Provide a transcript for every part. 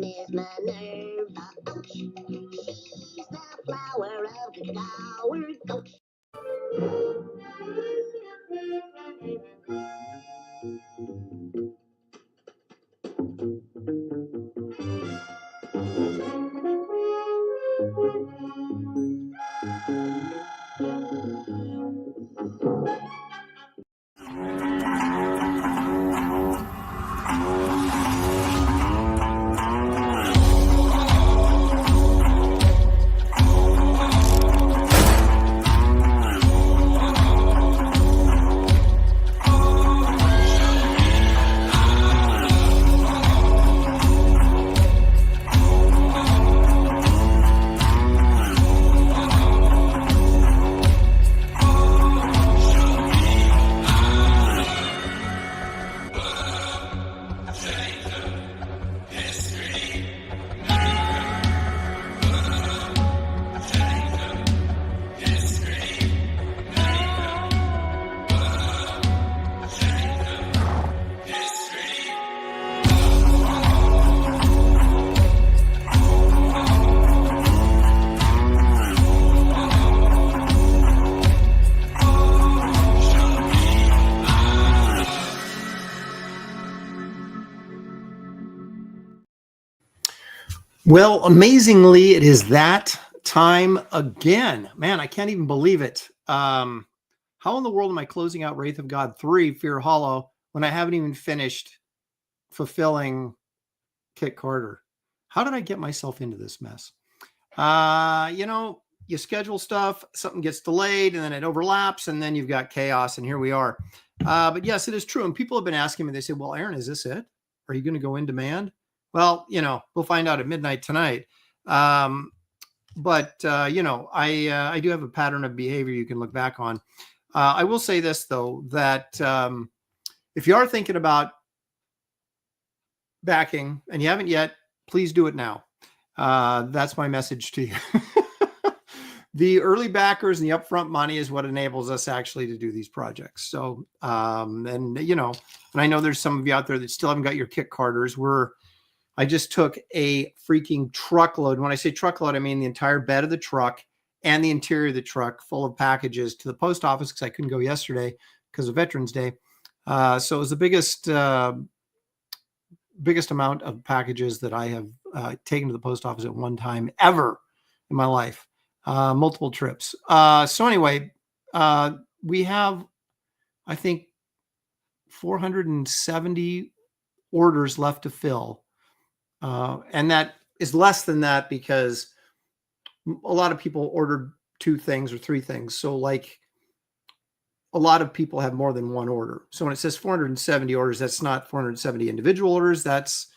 Miss Minerva Oaks. She's the flower of the Gower Ghost. Well, amazingly, it is that time again. Man, I can't even believe it. How in the world am I closing out Wraith of God 3, Fear Hollow, when I haven't even finished fulfilling Kit Carter? How did I get myself into this mess? You schedule stuff, something gets delayed, and then it overlaps, and then you've got chaos, and here we are. But yes, it is true. And people have been asking me, they say, well, Aaron, is this it? Are you going to go in demand? Well, we'll find out at midnight tonight. I do have a pattern of behavior you can look back on. I will say this, though, that if you are thinking about backing and you haven't yet, please do it now. That's my message to you. The early backers and the upfront money is what enables us actually to do these projects. So, and I know there's some of you out there that still haven't got your Kit Carters. I just took a freaking truckload. When I say truckload, I mean the entire bed of the truck and the interior of the truck full of packages to the post office because I couldn't go yesterday because of Veterans Day. So it was the biggest amount of packages that I have taken to the post office at one time ever in my life. Multiple trips. So anyway, we have, I think, 470 orders left to fill. And that is less than that because a lot of people ordered 2 things or 3 things. So like a lot of people have more than one order. So when it says 470 orders, that's not 470 individual orders. That's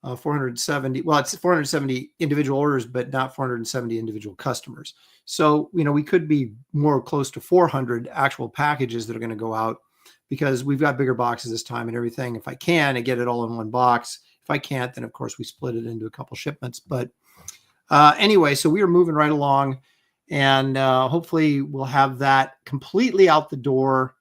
470. Well, it's 470 individual orders, but not 470 individual customers. So, we could be more close to 400 actual packages that are going to go out because we've got bigger boxes this time and everything. If I can, I get it all in one box. If I can't, then of course we split it into a couple shipments. But anyway, so we are moving right along, and hopefully we'll have that completely out the door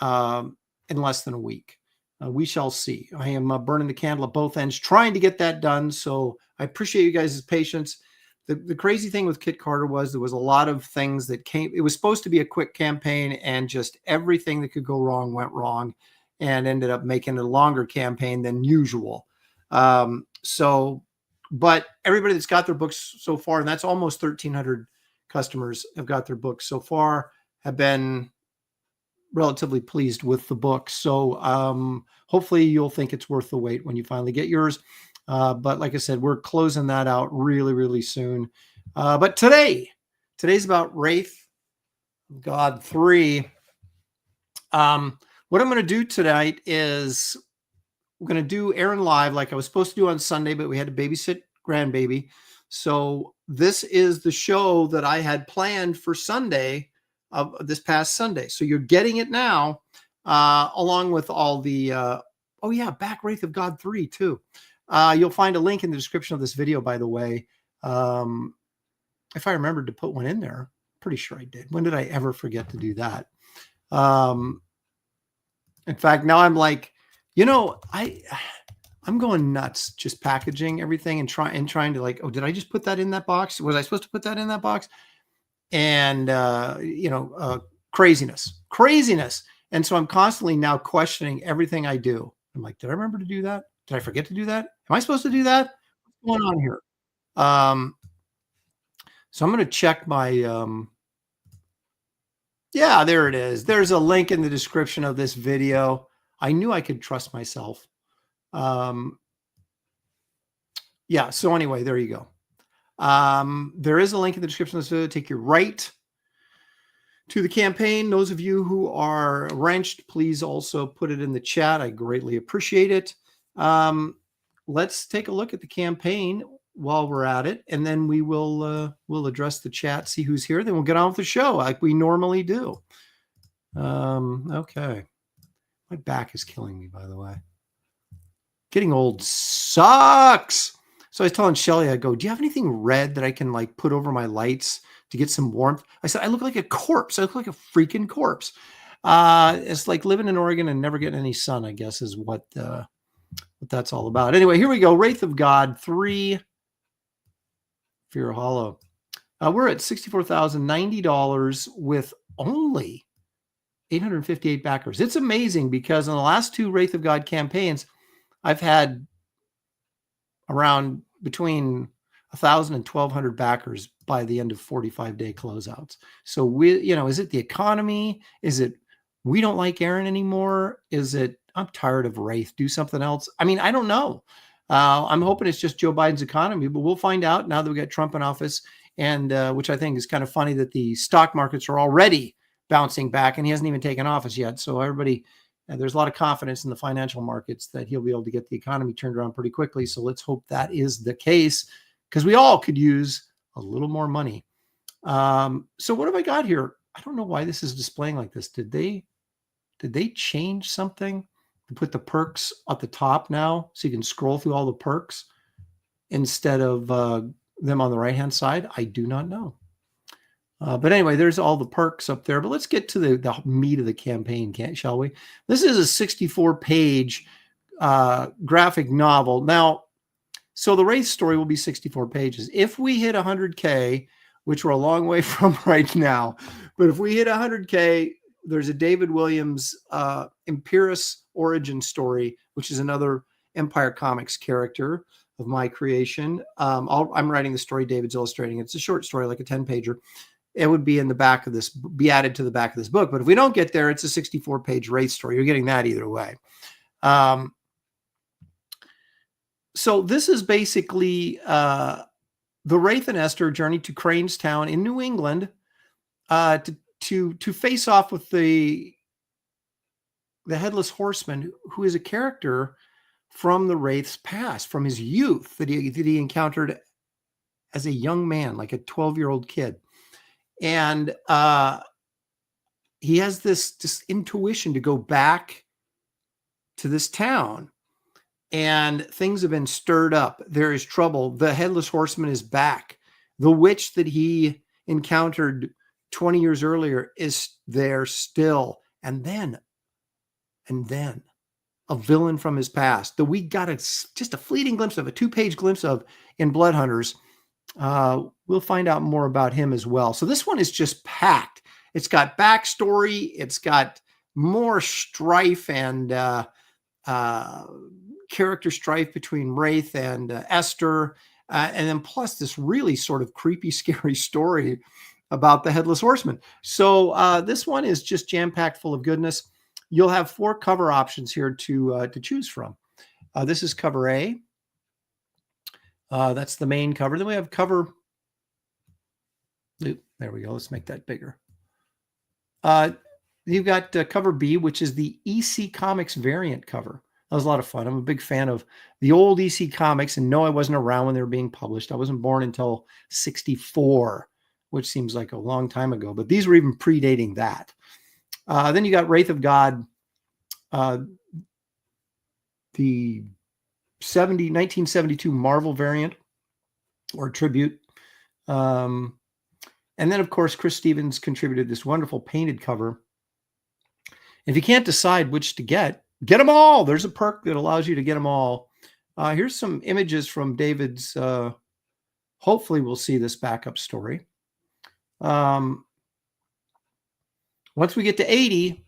in less than a week. We shall see. I am burning the candle at both ends, trying to get that done. So I appreciate you guys' patience. The crazy thing with Kit Carter was there was a lot of things that came. It was supposed to be a quick campaign, and just everything that could go wrong went wrong, and ended up making it a longer campaign than usual. But everybody that's got their books so far, and that's almost 1,300 customers have got their books so far, have been relatively pleased with the book. So hopefully you'll think it's worth the wait when you finally get yours. But like I said, we're closing that out really, really soon. But today's about Wraith of God 3. What I'm going to do tonight is we're going to do Aaron Live like I was supposed to do on Sunday, but we had to babysit grandbaby. So this is the show that I had planned for Sunday of this past Sunday. So you're getting it now, along with all the, back Wraith of God 3 too. You'll find a link in the description of this video, by the way. If I remembered to put one in there, pretty sure I did. When did I ever forget to do that? In fact, now I'm like, I'm going nuts just packaging everything and trying to like, oh, did I just put that in that box? Was I supposed to put that in that box? And craziness. And so I'm constantly now questioning everything I do. I'm like, did I remember to do that? Did I forget to do that? Am I supposed to do that? What's going on here? So I'm going to check my, yeah, there it is. There's a link in the description of this video. I knew I could trust myself. Yeah. So anyway, there you go. There is a link in the description of this video. Take you right to the campaign. Those of you who are wrenched, please also put it in the chat. I greatly appreciate it. Let's take a look at the campaign while we're at it, and then we will we'll address the chat, see who's here. Then we'll get on with the show like we normally do. Okay. My back is killing me, by the way. Getting old sucks. So I was telling Shelly, I go, do you have anything red that I can like put over my lights to get some warmth? I said, I look like a corpse. I look like a freaking corpse. It's like living in Oregon and never getting any sun, I guess, is what that's all about. Anyway, here we go. Wraith of God 3, Fear Hollow. We're at $64,090 with only 858 backers. It's amazing because in the last 2 Wraith of God campaigns, I've had around between 1,000 and 1,200 backers by the end of 45-day closeouts. So is it the economy? Is it we don't like Aaron anymore? Is it I'm tired of Wraith? Do something else. I mean, I don't know. I'm hoping it's just Joe Biden's economy, but we'll find out now that we got Trump in office. And which I think is kind of funny that the stock markets are already bouncing back, and he hasn't even taken office yet. So everybody. There's a lot of confidence in the financial markets that he'll be able to get the economy turned around pretty quickly. So let's hope that is the case because we all could use a little more money. So what have I got here? I don't know why this is displaying like this. Did they change something to put the perks at the top now so you can scroll through all the perks instead of them on the right-hand side? I do not know. But anyway, there's all the perks up there. But let's get to the meat of the campaign, shall we? This is a 64-page graphic novel. Now, so the Wraith story will be 64 pages. If we hit 100K, which we're a long way from right now, but if we hit 100K, there's a David Williams Empirus origin story, which is another Empire Comics character of my creation. I'm writing the story. David's illustrating it. It's a short story, like a 10-pager. It would be in the back of this, be added to the back of this book. But if we don't get there, it's a 64-page Wraith story. You're getting that either way. So this is basically the Wraith and Esther journey to Cranestown in New England to face off with the Headless Horseman, who is a character from the Wraith's past, from his youth that he encountered as a young man, like a 12-year-old kid. And he has this intuition to go back to this town, and things have been stirred up. There is trouble. The Headless Horseman is back. The witch that he encountered 20 years earlier is there still. And then a villain from his past that we got just a fleeting glimpse of, a 2-page glimpse of in Blood Hunters. We'll find out more about him as well. So this one is just packed. It's got backstory. It's got more strife and character strife between Wraith and Esther. And then plus this really sort of creepy, scary story about the Headless Horseman. So this one is just jam-packed full of goodness. You'll have 4 cover options here to choose from. This is cover A. That's the main cover. Then we have cover. There we go. Let's make that bigger. You've got cover B, which is the EC Comics variant cover. That was a lot of fun. I'm a big fan of the old EC Comics, and no, I wasn't around when they were being published. I wasn't born until 64, which seems like a long time ago, but these were even predating that. Then you got Wraith of God, the 1972 Marvel variant or tribute. And then, of course, Chris Stevens contributed this wonderful painted cover. If you can't decide which to get them all. There's a perk that allows you to get them all. Here's some images from David's, hopefully we'll see this backup story. Once we get to 80,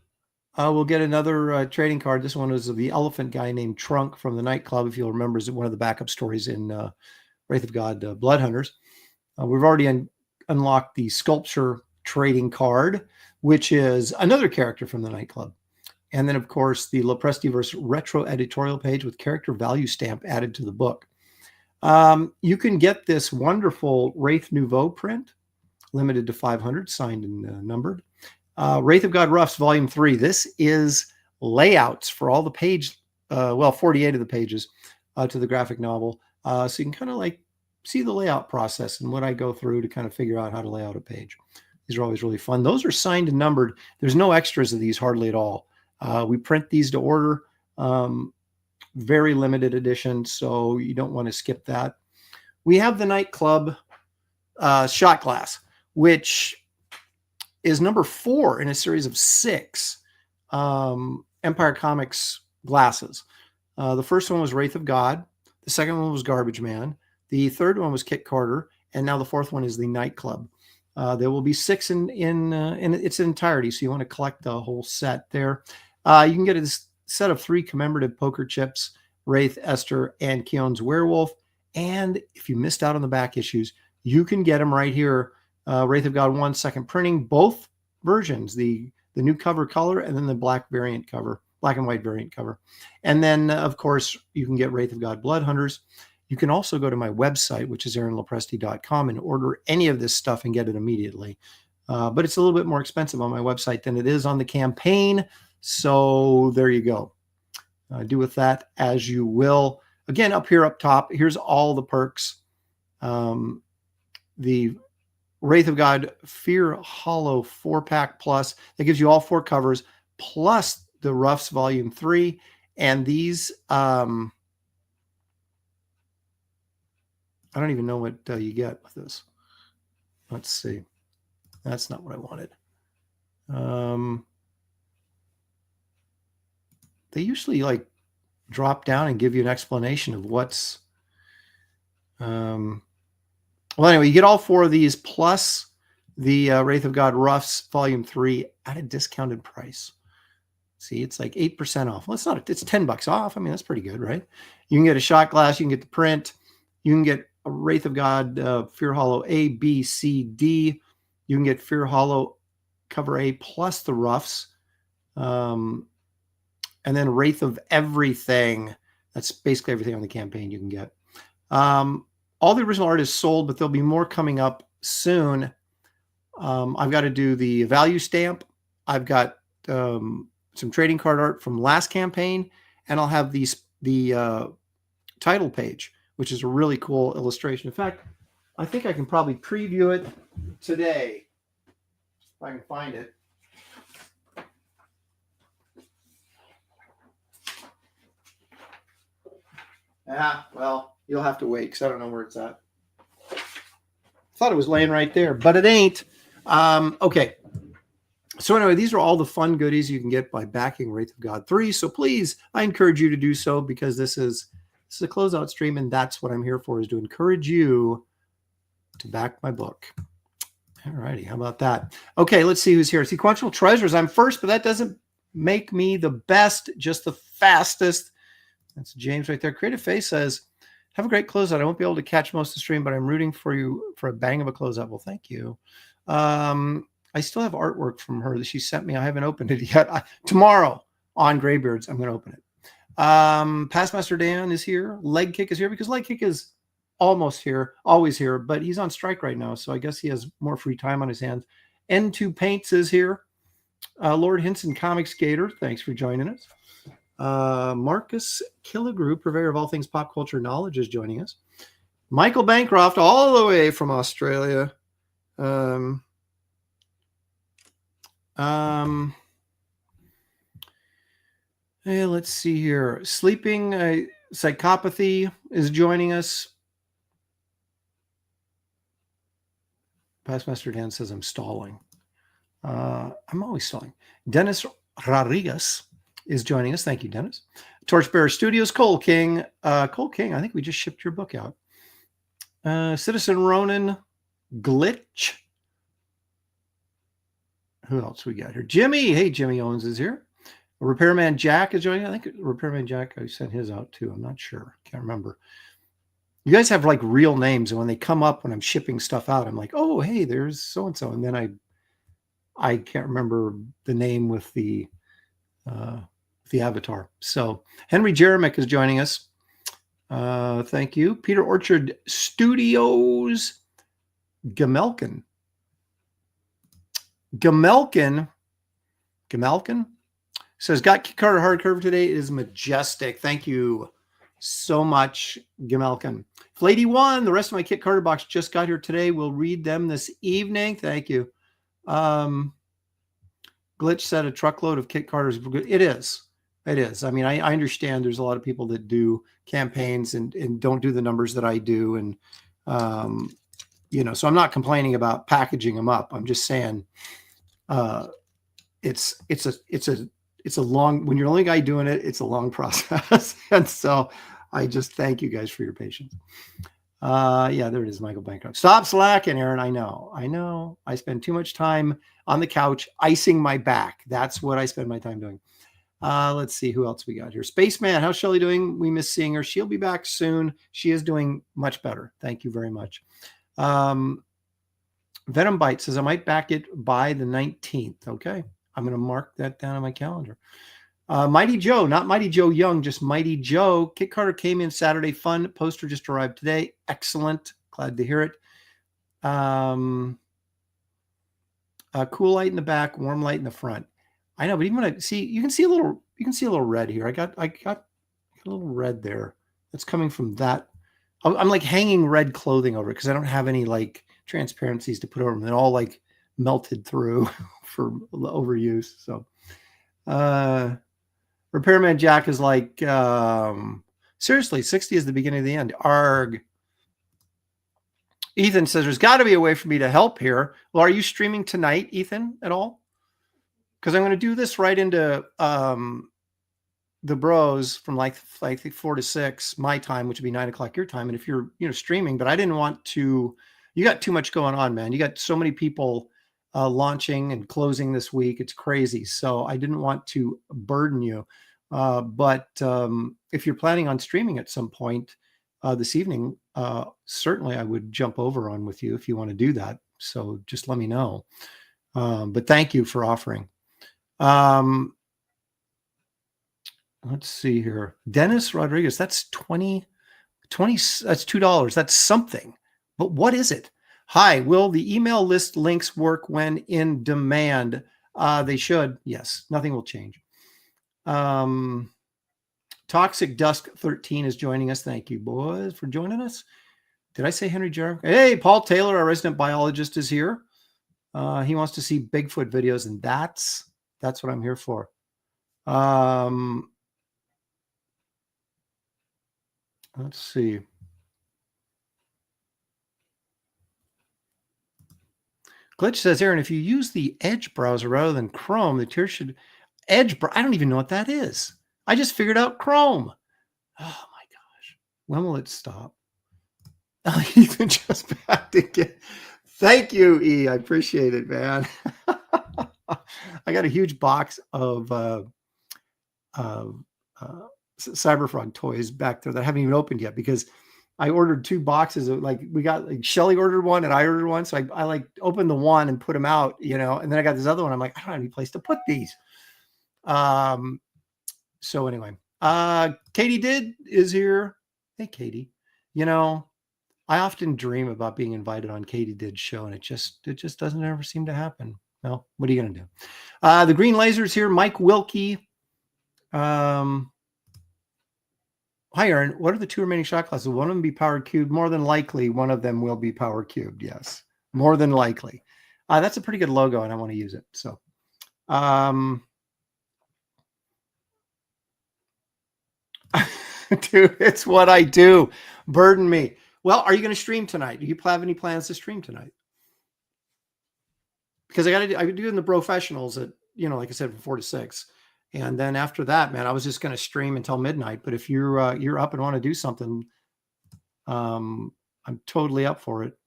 we'll get another trading card. This one was the elephant guy named Trunk from the nightclub, if you'll remember, is one of the backup stories in Wraith of God Blood Hunters. We've already unlocked the sculpture trading card, which is another character from the nightclub. And then, of course, the Loprestiverse retro editorial page with character value stamp added to the book. You can get this wonderful Wraith Nouveau print, limited to 500, signed and numbered. Wraith of God Roughs, Volume 3. This is layouts for all the page, 48 of the pages to the graphic novel. So you can kind of like see the layout process and what I go through to kind of figure out how to lay out a page. These are always really fun. Those are signed and numbered. There's no extras of these hardly at all. We print these to order, very limited edition, so you don't want to skip that. We have the nightclub shot glass, which is number 4 in a series of 6 Empire Comics glasses. The first one was Wraith of God. The second one was Garbage Man. The third one was Kit Carter. And now the fourth one is the nightclub. There will be 6 in its entirety, so you want to collect the whole set there. You can get a set of 3 commemorative poker chips, Wraith, Esther, and Keon's Werewolf. And if you missed out on the back issues, you can get them right here. Wraith of God 1 second printing, both versions, the new cover color and then the black variant cover, black and white variant cover. And then, of course, you can get Wraith of God Blood Hunters. You can also go to my website, which is aaronlopresti.com, and order any of this stuff and get it immediately. But it's a little bit more expensive on my website than it is on the campaign. So there you go. Do with that as you will. Again, up here, up top, here's all the perks. The Wraith of God Fear Hollow 4-pack plus. That gives you all 4 covers, plus the Roughs Volume 3. And these, I don't even know what you get with this. Let's see. That's not what I wanted. They usually like drop down and give you an explanation of what's... Well, anyway, you get all 4 of these plus the Wraith of God Roughs Volume 3 at a discounted price. See, it's like 8% off. Well, it's not. It's $10 off. I mean, that's pretty good, right? You can get a shot glass. You can get the print. You can get a Wraith of God Fear Hollow A, B, C, D. You can get Fear Hollow cover A plus the Roughs. And then Wraith of Everything. That's basically everything on the campaign you can get. All the original art is sold, but there'll be more coming up soon. I've got to do the value stamp. I've got some trading card art from last campaign, and I'll have the title page, which is a really cool illustration. In fact, I think I can probably preview it today if I can find it. Well, you'll have to wait because I don't know where it's at. I thought it was laying right there, but it ain't. Okay. So anyway, these are all the fun goodies you can get by backing Wraith of God 3. So please, I encourage you to do so because this is a closeout stream, and that's what I'm here for, is to encourage you to back my book. All righty, how about that? Okay, let's see who's here. Sequential Treasures. I'm first, but that doesn't make me the best, just the fastest. That's James right there. Creative Face says, have a great closeout. I won't be able to catch most of the stream, but I'm rooting for you for a bang of a closeout. Well, thank you. I still have artwork from her that she sent me. I haven't opened it yet. Tomorrow on Graybeards, I'm going to open it. Passmaster Dan is here. Leg Kick is here because Leg Kick is almost here, always here, but he's on strike right now, so I guess he has more free time on his hands. N2 Paints is here. Lord Hinson Comics Gator, thanks for joining us. Marcus Killigrew, purveyor of all things pop culture knowledge, is joining us. Michael Bancroft, all the way from Australia. Hey, let's see here. Sleeping Psychopathy is joining us. Passmaster Dan says I'm stalling. I'm always stalling. Dennis Rodriguez is joining us. Thank you, Dennis. Torchbearer Studios, Cole King. Cole King, I think we just shipped your book out. Citizen Ronan, Glitch. Who else we got here? Jimmy. Hey, Jimmy Owens is here. Repairman Jack is joining. I think Repairman Jack, I sent his out too. I'm not sure. Can't remember. You guys have like real names, and when they come up when I'm shipping stuff out, I'm like, oh, hey, there's so and so, and then I can't remember the name with the avatar. So Henry Jeremick is joining us. Thank you. Peter Orchard Studios. Gamelkin says, got Kit Carter hardcover today. It is majestic. Thank you so much, Gamelkin. Lady One, the rest of my Kit Carter box just got here today. We'll read them this evening. Thank you. Glitch said a truckload of Kit Carters. It is. It is. I mean, I understand there's a lot of people that do campaigns and don't do the numbers that I do. And, so I'm not complaining about packaging them up. I'm just saying it's a long, when you're the only guy doing it, it's a long process. And so I just thank you guys for your patience. Yeah, there it is, Michael Bancroft. Stop slacking, Aaron. I know. I spend too much time on the couch icing my back. That's what I spend my time doing. Let's see who else we got here. Spaceman, how's Shelly doing? We miss seeing her. She'll be back soon. She is doing much better. Thank you very much. Venom Bite says I might back it by the 19th. Okay. I'm going to mark that down on my calendar. Mighty Joe, not Mighty Joe Young, just Mighty Joe. Kit Carter came in Saturday. Fun. Poster just arrived today. Excellent. Glad to hear it. Cool light in the back, warm light in the front. I know, but even when I see, you can see a little red here. I got a little red there. That's coming from that. I'm like hanging red clothing over it because I don't have any like transparencies to put over them. They're all like melted through for overuse. So, Repairman Jack is like, seriously, 60 is the beginning of the end. Arg. Ethan says, there's got to be a way for me to help here. Well, are you streaming tonight, Ethan, at all? Because I'm going to do this right into the bros from like 4 to 6 my time, which would be 9 o'clock your time. And if you're streaming, but I didn't want to. You got too much going on, man. You got so many people launching and closing this week. It's crazy. So I didn't want to burden you. But if you're planning on streaming at some point this evening, certainly I would jump over on with you if you want to do that. So just let me know. But thank you for offering. Let's see here. Dennis Rodriguez, that's 20, that's $2. That's something. But what is it? Hi, will the email list links work when in demand? They should. Yes, nothing will change. Toxic Dusk 13 is joining us. Thank you, boys, for joining us. Did I say Henry Jarre? Hey, Paul Taylor, our resident biologist, is here. He wants to see Bigfoot videos, and that's what I'm here for. Let's see. Glitch says, Aaron, if you use the Edge browser rather than Chrome, the tier should Edge. I don't even know what that is. I just figured out Chrome. Oh my gosh. When will it stop? Ethan just backed again. Thank you, E. I appreciate it, man. I got a huge box of Cyberfrog toys back there that I haven't even opened yet because I ordered 2 boxes of Shelly ordered one and I ordered one. So I like opened the one and put them out, and then I got this other one. I'm like, I don't have any place to put these. So anyway, Katie is here. Hey, Katie, I often dream about being invited on Katie Did's show and it just doesn't ever seem to happen. Well, what are you going to do? The Green Laser's here. Mike Wilkie. Hi, Aaron. What are the 2 remaining shot classes? Will one of them be power cubed? More than likely, one of them will be power cubed. Yes, more than likely. That's a pretty good logo, and I want to use it. So, dude, it's what I do. Burden me. Well, are you going to stream tonight? Do you have any plans to stream tonight? Because I do in the professionals at, like I said, from 4 to 6. And then after that, man, I was just going to stream until midnight. But if you're up and want to do something, I'm totally up for it,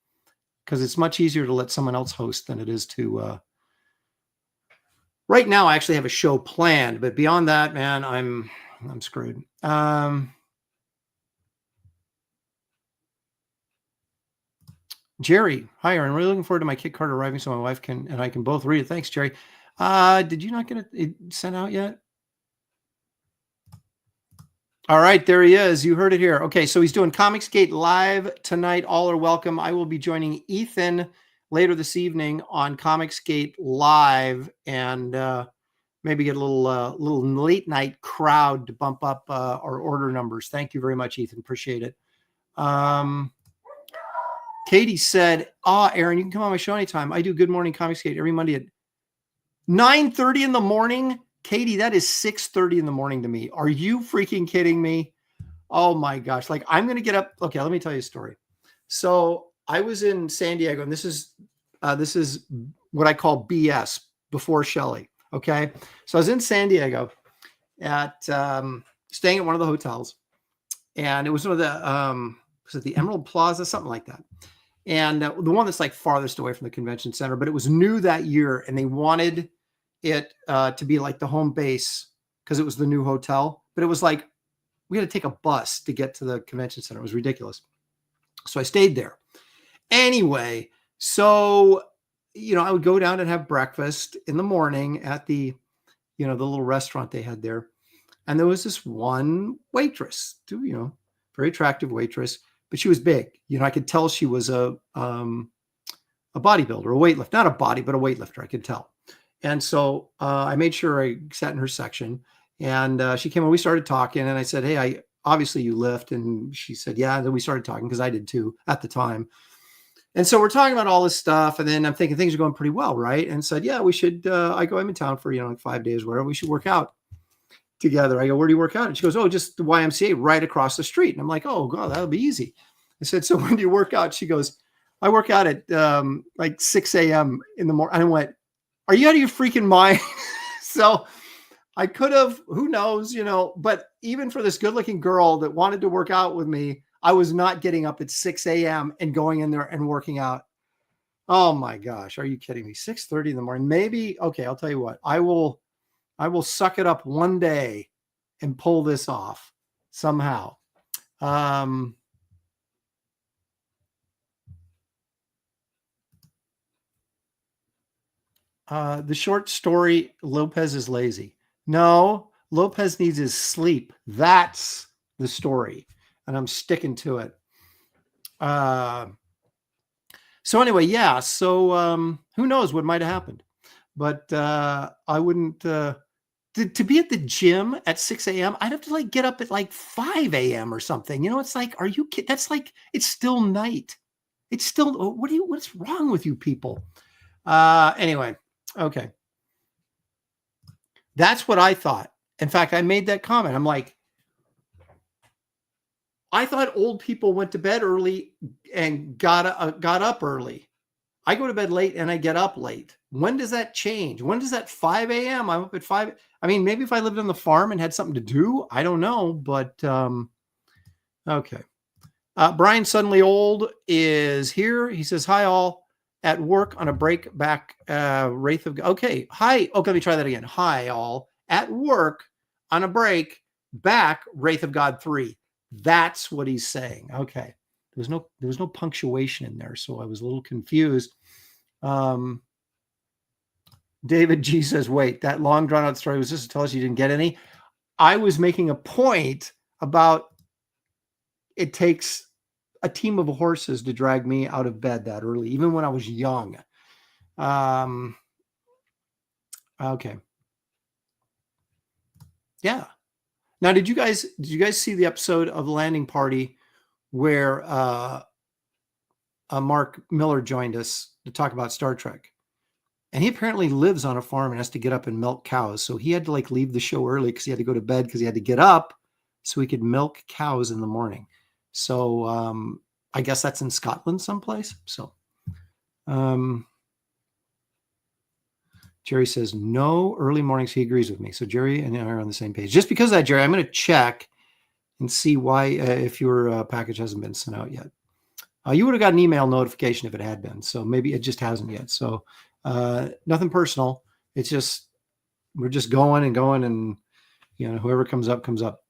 because it's much easier to let someone else host than it is to. Right now, I actually have a show planned, but beyond that, man, I'm screwed. Jerry, hi, Aaron. Really looking forward to my kit card arriving so my wife and I can both read it. Thanks, Jerry. Did you not get it sent out yet? All right, there he is. You heard it here. Okay, so he's doing Comicsgate live tonight. All are welcome. I will be joining Ethan later this evening on Comicsgate live, and maybe get a little late night crowd to bump up our order numbers. Thank you very much, Ethan. Appreciate it. Katie said, Aaron, you can come on my show anytime. I do Good Morning Comicsgate every Monday at 9:30 in the morning. Katie, that is 6:30 in the morning to me. Are you freaking kidding me? Oh my gosh. Like, I'm going to get up. Okay, let me tell you a story. So I was in San Diego, and this is what I call BS, before Shelley. Okay. So I was in San Diego at staying at one of the hotels, and it was one of the was it the Emerald Plaza, something like that. And the one that's like farthest away from the convention center, but it was new that year, and they wanted it to be like the home base because it was the new hotel. But it was like we had to take a bus to get to the convention center. It was ridiculous. So I stayed there. Anyway, so I would go down and have breakfast in the morning at the the little restaurant they had there. And there was this one waitress, very attractive waitress, but she was big. I could tell she was a bodybuilder, a weightlifter, not a body, but a weightlifter. I could tell. And so I made sure I sat in her section, and she came and we started talking, and I said, hey, obviously you lift. And she said, yeah. And then we started talking, because I did too at the time. And so we're talking about all this stuff. And then I'm thinking things are going pretty well, right? And said, yeah, we should, I'm in town for, like 5 days, whatever. We should work out together. I go, where do you work out? And she goes, oh, just the YMCA right across the street. And I'm like, oh, God, that'll be easy. I said, so when do you work out? She goes, I work out at like 6 a.m. in the morning. And I went, are you out of your freaking mind? So I could have, who knows, but even for this good looking girl that wanted to work out with me, I was not getting up at 6 a.m. and going in there and working out. Oh my gosh. Are you kidding me? 6:30 in the morning, maybe. Okay. I'll tell you what, I will suck it up one day and pull this off somehow. The short story, Lopez is lazy. No, Lopez needs his sleep. That's the story. And I'm sticking to it. So anyway, yeah. So who knows what might have happened. But I wouldn't, to be at the gym at 6 a.m., I'd have to like get up at like 5 a.m. or something. It's like, are you kidding? That's like, it's still night. It's still, what's wrong with you people? Anyway. Okay. That's what I thought. In fact, I made that comment. I'm like, I thought old people went to bed early and got up early. I go to bed late and I get up late. When does that change? When does that 5 a.m.? I'm up at 5. I mean, maybe if I lived on the farm and had something to do, I don't know. But okay. Brian Suddenly Old is here. He says, hi, all. At work on a break back, Wraith of God. Okay. Hi. Okay. Let me try that again. Hi, all. At work on a break back, Wraith of God 3. That's what he's saying. Okay. There was no punctuation in there, so I was a little confused. David G says, wait, that long drawn out story was just to tell us you didn't get any. I was making a point about it takes a team of horses to drag me out of bed that early, even when I was young. Okay. Yeah. Now, did you guys see the episode of Landing Party where Mark Miller joined us to talk about Star Trek? And he apparently lives on a farm and has to get up and milk cows. So he had to like leave the show early because he had to go to bed because he had to get up so he could milk cows in the morning. So I guess that's in Scotland someplace. So Jerry says, no early mornings. He agrees with me. So Jerry and I are on the same page. Just because of that, Jerry, I'm going to check and see why, if your package hasn't been sent out yet. You would have got an email notification if it had been. So maybe it just hasn't yet. So nothing personal. It's just, we're just going and, whoever comes up, comes up.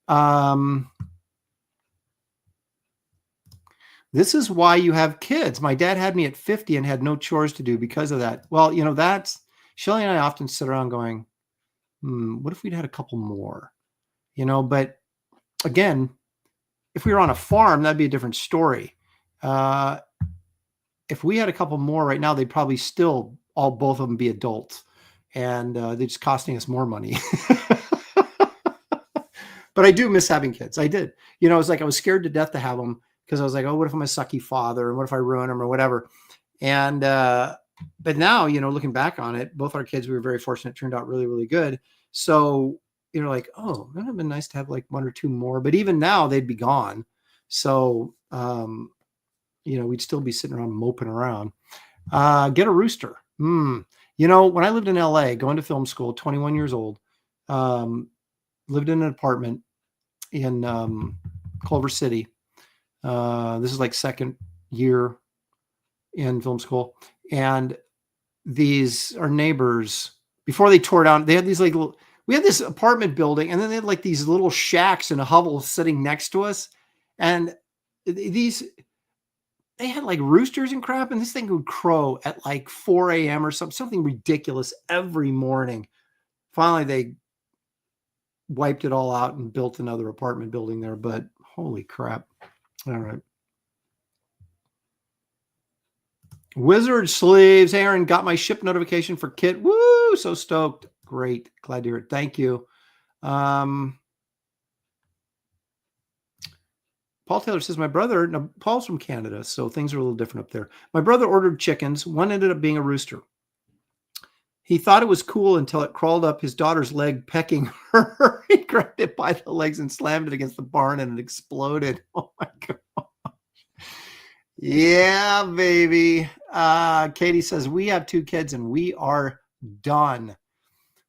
This is why you have kids. My dad had me at 50 and had no chores to do because of that. Well, that's, Shelly and I often sit around going, what if we'd had a couple more? But again, if we were on a farm, that'd be a different story. If we had a couple more right now, they'd probably still both of them be adults, and they're just costing us more money. But I do miss having kids. I did. It's like I was scared to death to have them because I was like, oh, what if I'm a sucky father? And what if I ruin them or whatever? And but now, looking back on it, both our kids, we were very fortunate, turned out really, really good. So, like, oh, it would have been nice to have like one or two more. But even now, they'd be gone. So, we'd still be sitting around moping around. Get a rooster. When I lived in LA, going to film school, 21 years old, lived in an apartment in Culver City. This is like second year in film school. And our neighbors, before they tore down, they had these we had this apartment building, and then they had like these little shacks in a hovel sitting next to us. And they had like roosters and crap, and this thing would crow at like 4 a.m. or something ridiculous every morning. Finally, they wiped it all out and built another apartment building there, but holy crap. All right. Wizard Sleeves. Hey, Aaron, got my ship notification for Kit. Woo, so stoked. Great. Glad to hear it. Thank you. Paul Taylor says, Paul's from Canada, so things are a little different up there. My brother ordered chickens. One ended up being a rooster. He thought it was cool until it crawled up his daughter's leg, pecking her. He grabbed it by the legs and slammed it against the barn, and it exploded. Oh, my God. Yeah, baby. Katie says, we have 2 kids, and we are done.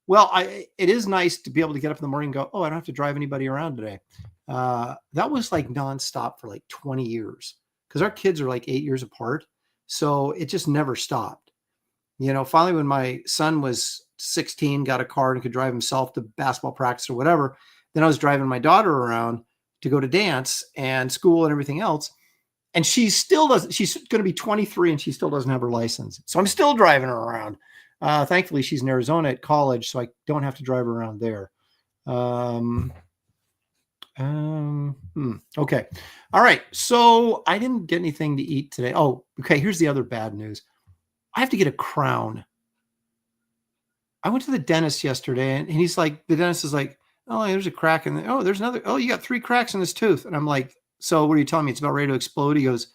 Well, it is nice to be able to get up in the morning and go, oh, I don't have to drive anybody around today. That was like nonstop for like 20 years because our kids are like 8 years apart. So it just never stopped. Finally, when my son was 16, got a car and could drive himself to basketball practice or whatever, then I was driving my daughter around to go to dance and school and everything else. And she still doesn't, she's going to be 23 and she still doesn't have her license. So I'm still driving her around. Thankfully, she's in Arizona at college, so I don't have to drive her around there. Okay. All right. So I didn't get anything to eat today. Oh, okay. Here's the other bad news. I have to get a crown. I went to the dentist yesterday, and he's like, the dentist is like, oh, there's a crack in the, oh, there's another, oh, you got 3 cracks in this tooth. And I'm like, so what are you telling me? It's about ready to explode. He goes,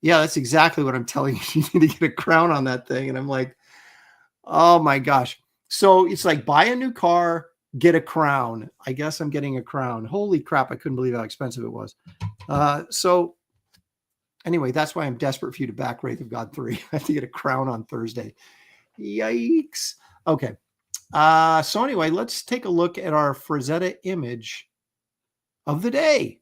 yeah, that's exactly what I'm telling you. You need to get a crown on that thing. And I'm like, oh my gosh. So it's like, buy a new car, get a crown. I guess I'm getting a crown. Holy crap. I couldn't believe how expensive it was. So anyway, that's why I'm desperate for you to back Wraith of God 3. I have to get a crown on Thursday. Yikes. Okay. So anyway, let's take a look at our Frazetta image of the day.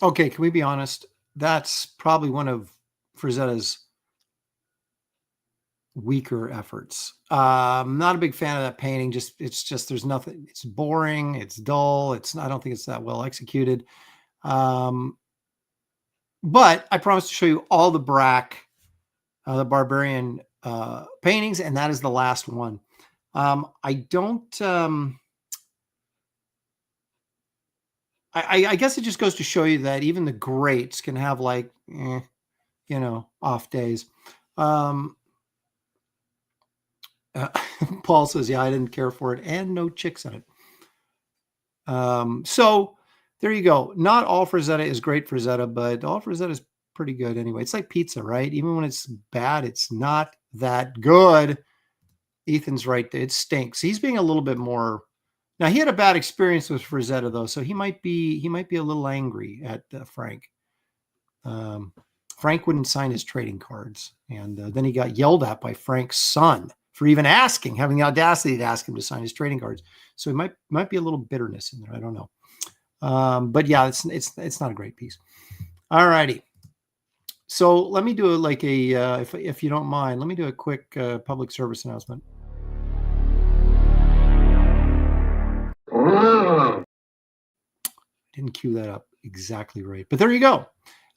Okay, can we be honest? That's probably one of Frazetta's weaker efforts. I'm not a big fan of that painting. It's just there's nothing. It's boring. It's dull. I don't think it's that well executed. One But I promised to show you all the Brack, the Barbarian paintings, and that is the last one. I don't... I guess it just goes to show you that even the greats can have like, off days. Paul says, yeah, I didn't care for it, and no chicks in it. So there you go. Not all Frazetta is great Frazetta, but all Frazetta is pretty good anyway. It's like pizza, right? Even when it's bad, it's not that good. Ethan's right there. It stinks. He's being a little bit more. Now, he had a bad experience with Frazetta, though, so he might be a little angry at Frank. Frank wouldn't sign his trading cards, and then he got yelled at by Frank's son for even having the audacity to ask him to sign his trading cards. So he might be a little bitterness in there. I don't know, but yeah, it's not a great piece. All righty. So let me do if you don't mind, let me do a quick public service announcement. Didn't cue that up exactly right, but there you go.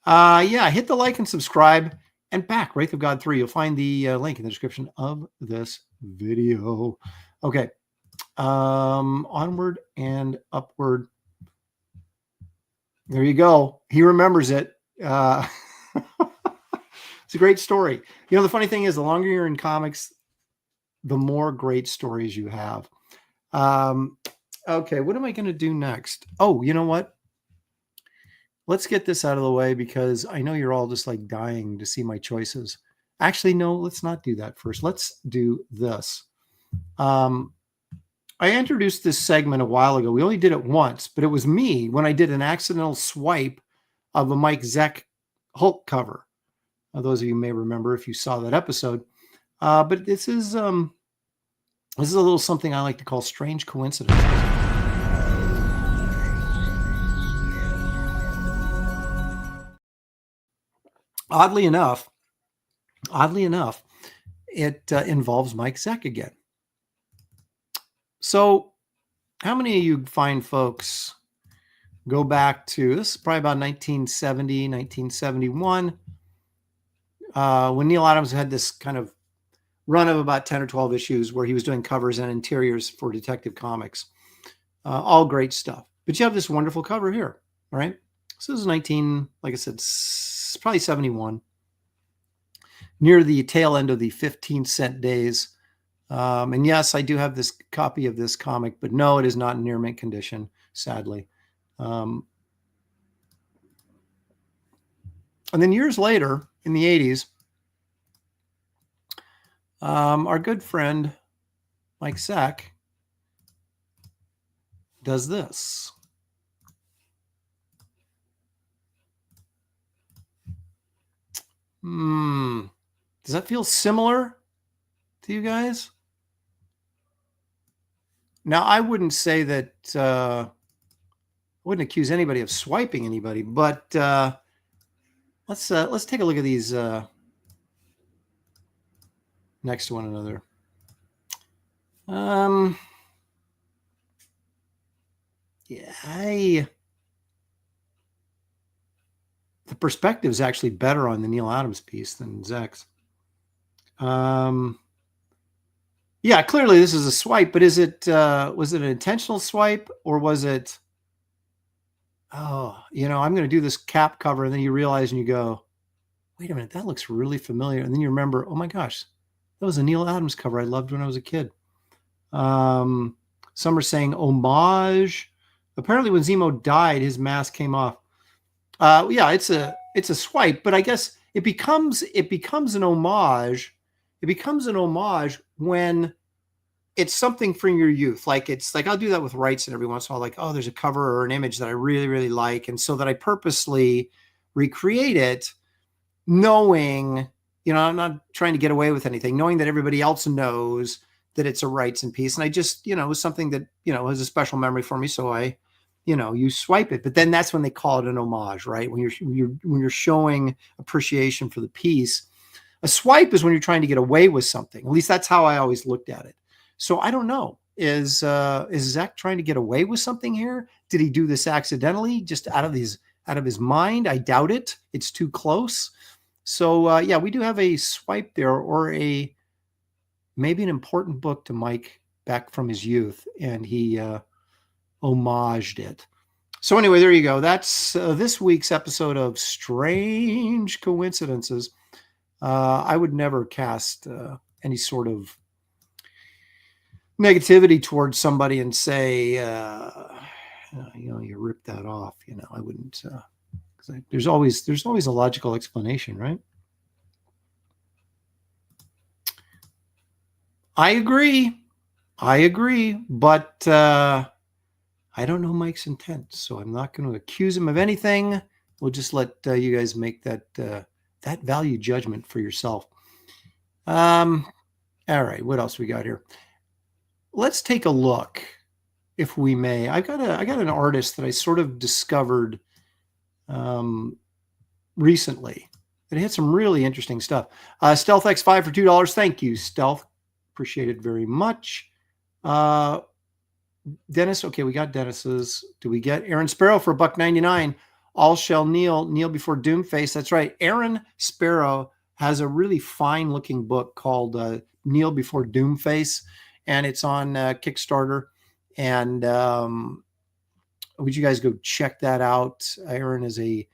Yeah, hit the like and subscribe and back Wraith of God 3. You'll find the link in the description of this video. Okay. Onward and upward. There you go. He remembers it. It's a great story. The funny thing is, the longer you're in comics, the more great stories you have. Okay, what am I going to do next? Oh, you know what? Let's get this out of the way because I know you're all just like dying to see my choices. Actually, no, let's not do that first. Let's do this. I introduced this segment a while ago. We only did it once, but it was me when I did an accidental swipe of a Mike Zeck Hulk cover. Those of you may remember if you saw that episode. But this is a little something I like to call strange coincidences. Oddly enough, it involves Mike Zeck again. So how many of you fine folks go back to, this is probably about 1970, 1971, when Neil Adams had this kind of run of about 10 or 12 issues where he was doing covers and interiors for Detective Comics. All great stuff. But you have this wonderful cover here, all right? So this is like I said, probably 71, near the tail end of the 15-cent days. And yes, I do have this copy of this comic, but no, it is not in near mint condition, sadly. And then years later, in the 80s, our good friend Mike Zeck does this. Does that feel similar to you guys? Now, I wouldn't say that I wouldn't accuse anybody of swiping anybody, but let's take a look at these next to one another. Yeah, the perspective is actually better on the Neil Adams piece than Zeck's. Yeah, clearly this is a swipe, but was it an intentional swipe, or was it, I'm going to do this cap cover, and then you realize and you go, wait a minute, that looks really familiar. And then you remember, oh my gosh, that was a Neil Adams cover I loved when I was a kid. Some are saying homage. Apparently when Zemo died, his mask came off. Yeah, it's a swipe, but I guess it becomes an homage. It becomes an homage when it's something from your youth. Like I'll do that with rights and every once in a while, like, oh, there's a cover or an image that I really, really like. And so that I purposely recreate it, knowing, I'm not trying to get away with anything, knowing that everybody else knows that it's a rights and piece. And I just, it was something that, has a special memory for me. So I, you swipe it, but then that's when they call it an homage, right? When you're showing appreciation for the piece. A swipe is when you're trying to get away with something. At least that's how I always looked at it. So I don't know. Is Zeck trying to get away with something here? Did he do this accidentally, just out of out of his mind. I doubt it. It's too close. So yeah, we do have a swipe there, or maybe an important book to Mike back from his youth, and he homaged it. So anyway, there you go. That's this week's episode of Strange Coincidences. I would never cast any sort of negativity towards somebody and say, you ripped that off. I wouldn't. There's always a logical explanation, right? I agree, but I don't know Mike's intent, so I'm not going to accuse him of anything. We'll just let you guys make that value judgment for yourself. All right, what else we got here? Let's take a look, if we may. I got an artist that I sort of discovered recently that had some really interesting stuff. Stealth X5 for $2. Thank you, Stealth. Appreciate it very much. Dennis, okay, we got Dennis's. Do we get Aaron Sparrow for $1.99? All shall kneel before Doomface. That's right. Aaron Sparrow has a really fine looking book called Kneel Before Doomface, and it's on Kickstarter. And would you guys go check that out? Aaron is a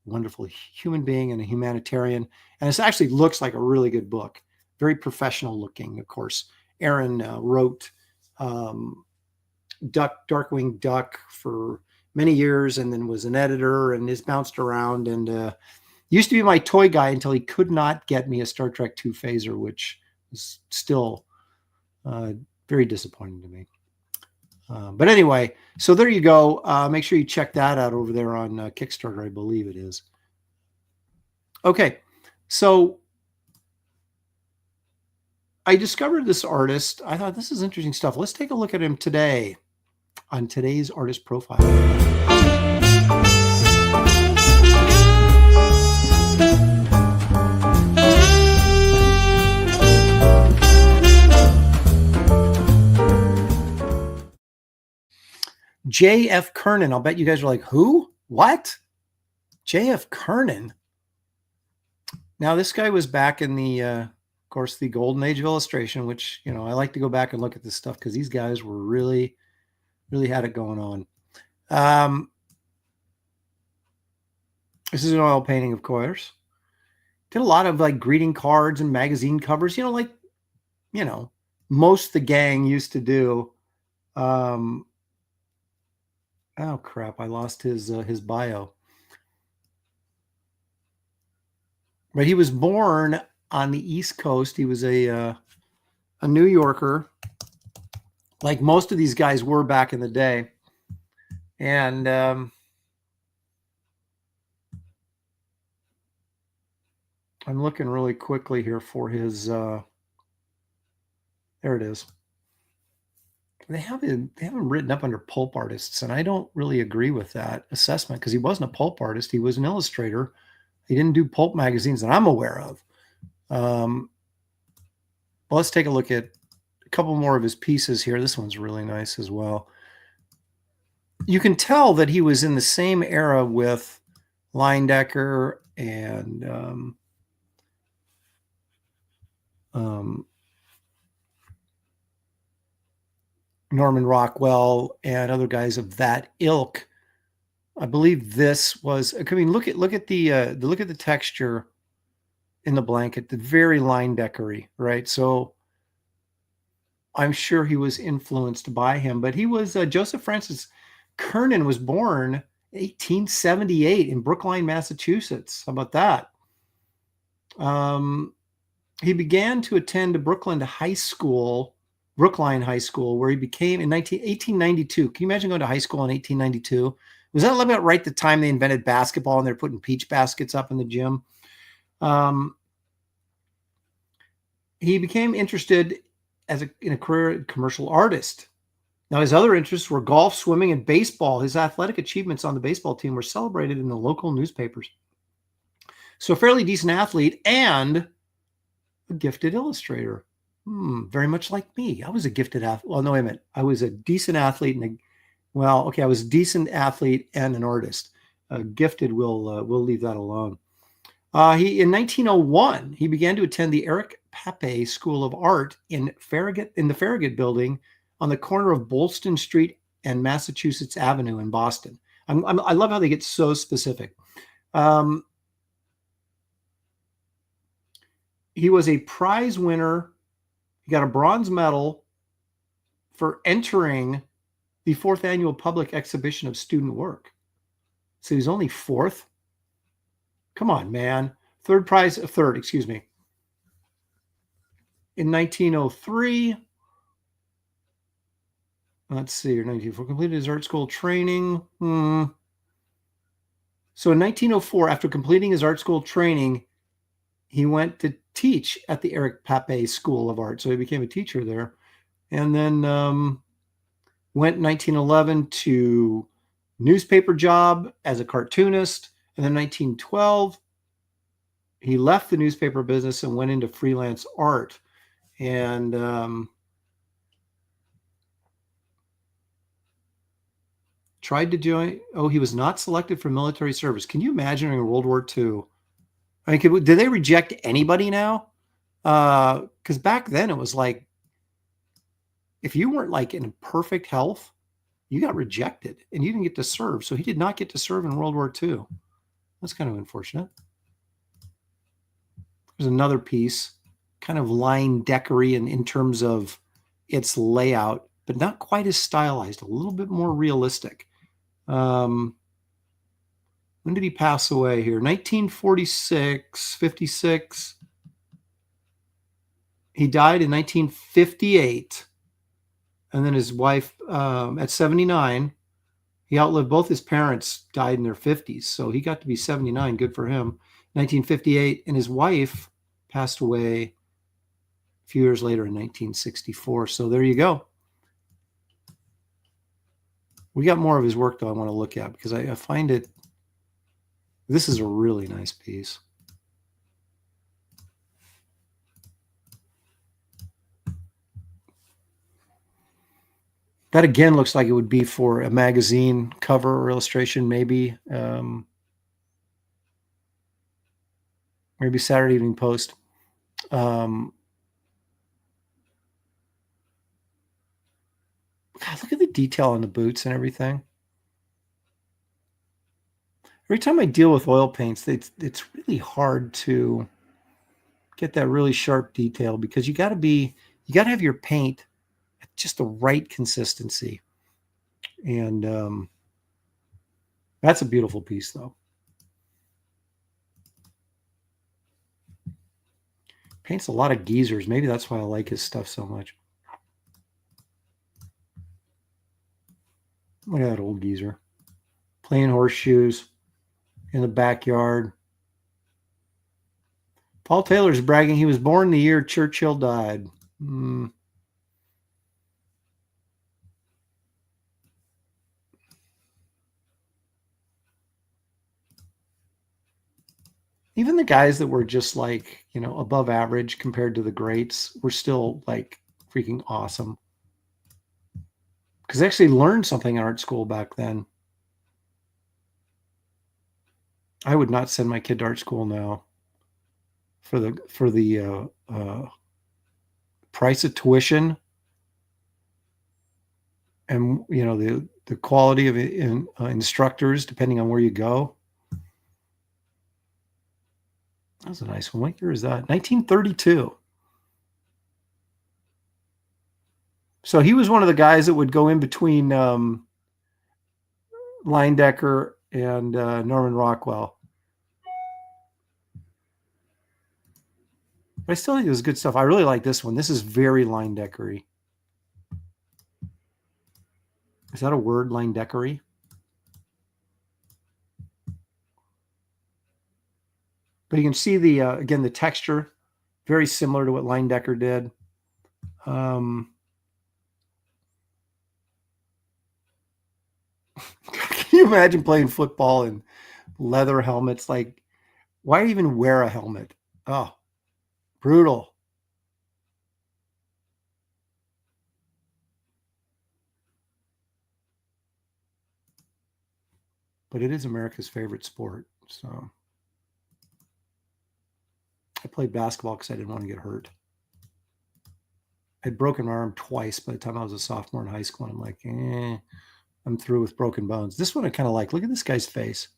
wonderful human being and a humanitarian, and it actually looks like a really good book. Very professional looking, of course. Aaron wrote Darkwing Duck for many years, and then was an editor, and has bounced around, and used to be my toy guy until he could not get me a Star Trek II phaser, which is still very disappointing to me. But anyway, so there you go. Make sure you check that out over there on Kickstarter, I believe it is. Okay, so I discovered this artist. I thought, this is interesting stuff. Let's take a look at him today on today's artist profile. J.F. Kernan. I'll bet you guys are like, who? What? J.F. Kernan? Now, this guy was back in the, of course, the golden age of illustration, which, I like to go back and look at this stuff because these guys were really had it going on. This is an oil painting, of course. Did a lot of like greeting cards and magazine covers, most of the gang used to do. Oh crap! I lost his bio. But he was born on the East Coast. He was a New Yorker, like most of these guys were back in the day. And I'm looking really quickly here for his. There it is. They have him written up under pulp artists, and I don't really agree with that assessment because he wasn't a pulp artist. He was an illustrator. He didn't do pulp magazines that I'm aware of. Well, let's take a look at a couple more of his pieces here. This one's really nice as well. You can tell that he was in the same era with Leyendecker and Norman Rockwell and other guys of that ilk. I believe this was. I mean, look at the texture in the blanket, the very Leyendecker-y, right? So I'm sure he was influenced by him, but he was Joseph Francis Kernan was born 1878 in Brookline, Massachusetts. How about that? He began to attend Brookline High School, where he became in 1892. Can you imagine going to high school in 1892? Was that about right the time they invented basketball and they're putting peach baskets up in the gym? He became interested in a career commercial artist. Now, his other interests were golf, swimming, and baseball. His athletic achievements on the baseball team were celebrated in the local newspapers. So a fairly decent athlete and a gifted illustrator. Very much like me. I was a gifted athlete. Well, no, wait a minute. I was a decent athlete I was a decent athlete and an artist. gifted, we'll leave that alone. In 1901, he began to attend the Eric Pape School of Art in the Farragut Building on the corner of Boylston Street and Massachusetts Avenue in Boston. I love how they get so specific. He was a prize winner. He got a bronze medal for entering the 4th annual public exhibition of student work. So he's only 4th. Come on, man. Third, excuse me. In 1903, let's see, or 1904, completed his art school training. So in 1904, after completing his art school training, he went to teach at the Eric Pape School of Art. So he became a teacher there. And then went in 1911 to newspaper job as a cartoonist. And then 1912, he left the newspaper business and went into freelance art. And tried to join. Oh, he was not selected for military service. Can you imagine in World War II? I mean, did they reject anybody now? Because back then it was like, if you weren't like in perfect health, you got rejected and you didn't get to serve. So he did not get to serve in World War II. That's kind of unfortunate. There's another piece, kind of line decory in terms of its layout, but not quite as stylized, a little bit more realistic. When did he pass away here? 1946, 56. He died in 1958. And then his wife, at 79, he outlived both his parents, died in their 50s. So he got to be 79. Good for him. 1958. And his wife passed away a few years later in 1964. So there you go. We got more of his work, though, I want to look at because I find it. This is a really nice piece. That again looks like it would be for a magazine cover or illustration, maybe. Maybe Saturday Evening Post. God, look at the detail on the boots and everything. Every time I deal with oil paints, it's really hard to get that really sharp detail because you got to have your paint at just the right consistency. And that's a beautiful piece, though. Paints a lot of geezers. Maybe that's why I like his stuff so much. Look at that old geezer. Playing horseshoes in the backyard. Paul Taylor's bragging he was born the year Churchill died. Even the guys that were just like, above average compared to the greats were still like freaking awesome. Because they actually learned something in art school back then. I would not send my kid to art school now for the price of tuition and the quality of instructors depending on where you go. That was a nice one. What year is that? 1932. So he was one of the guys that would go in between Leyendecker and Norman Rockwell. But I still think it was good stuff. I really like this one. This is very Leyendecker-y. Is that a word, Leyendecker-y? But you can see again, the texture, very similar to what Leyendecker did. Can you imagine playing football in leather helmets? Like, why even wear a helmet? Oh, brutal. but it is America's favorite sport. So I played basketball because I didn't want to get hurt. I'd broken my arm twice by the time I was a sophomore in high school. And I'm like, I'm through with broken bones. This one I kind of like. Look at this guy's face.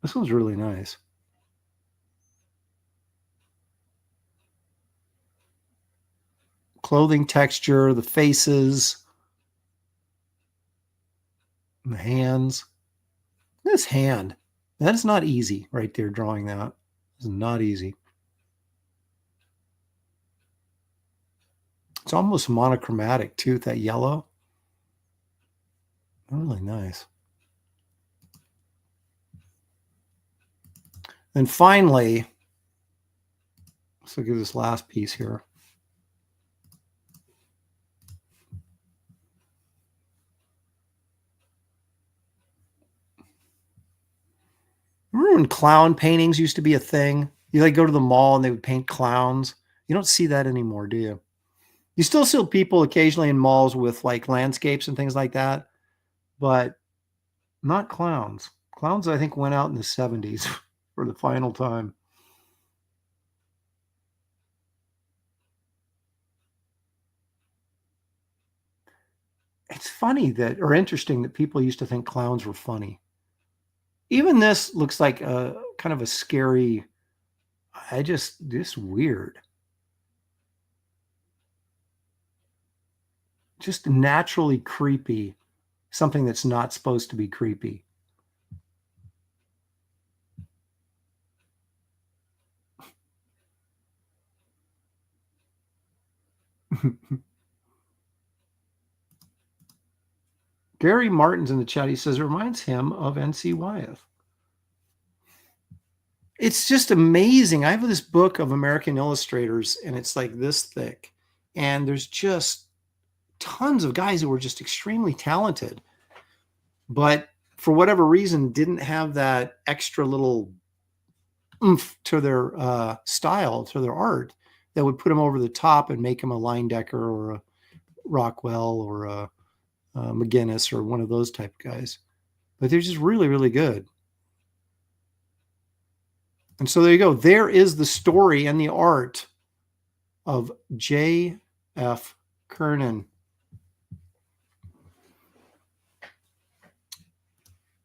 This one's really nice. Clothing texture, the faces, the hands. This hand, that is not easy right there, drawing that. It's not easy. It's almost monochromatic too, with that yellow. Really nice. And finally, let's look at this last piece here. Remember when clown paintings used to be a thing? You like go to the mall and they would paint clowns. You don't see that anymore, do you? You still see people occasionally in malls with like landscapes and things like that, but not clowns. Clowns, I think, went out in the 70s for the final time. It's funny that, or interesting that people used to think clowns were funny. Even this looks like a kind of a scary, just weird. Just naturally creepy, something that's not supposed to be creepy. Gary Martin's in the chat. He says it reminds him of NC Wyeth. It's just amazing. I have this book of American illustrators, and it's like this thick. And there's just tons of guys who were just extremely talented, but for whatever reason didn't have that extra little oomph to their style, to their art, that would put them over the top and make them a Leyendecker or a Rockwell or a McGinnis or one of those type of guys. But they're just really, really good. And so there you go. There is the story and the art of J.F. Kernan.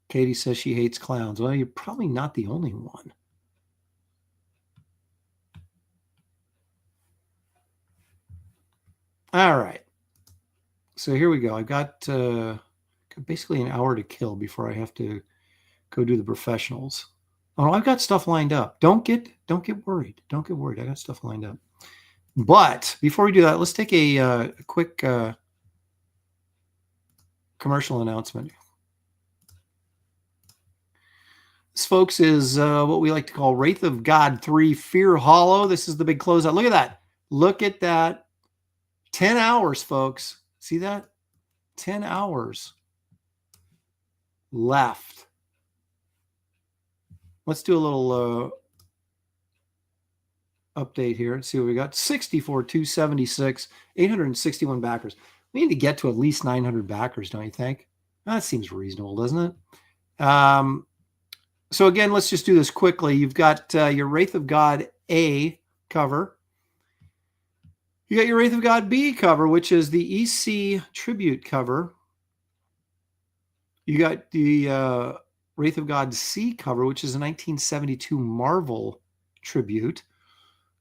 Katie says she hates clowns. Well, you're probably not the only one. All right. So here we go. I've got basically an hour to kill before I have to go do the professionals. Oh, I've got stuff lined up. Don't get worried. Don't get worried. I got stuff lined up. But before we do that, let's take a quick commercial announcement. This, folks, is what we like to call Wraith of God 3 Fear Hollow. This is the big closeout. Look at that. Look at that. 10 hours, folks. See that? 10 hours left. Let's do a little update here. Let's see what we got. 64,276, 861 backers. We need to get to at least 900 backers, don't you think? That seems reasonable, doesn't it? So again, let's just do this quickly. You've got your Wraith of God A cover. You got your Wraith of God B cover, which is the EC tribute cover. You got the Wraith of God C cover, which is a 1972 Marvel tribute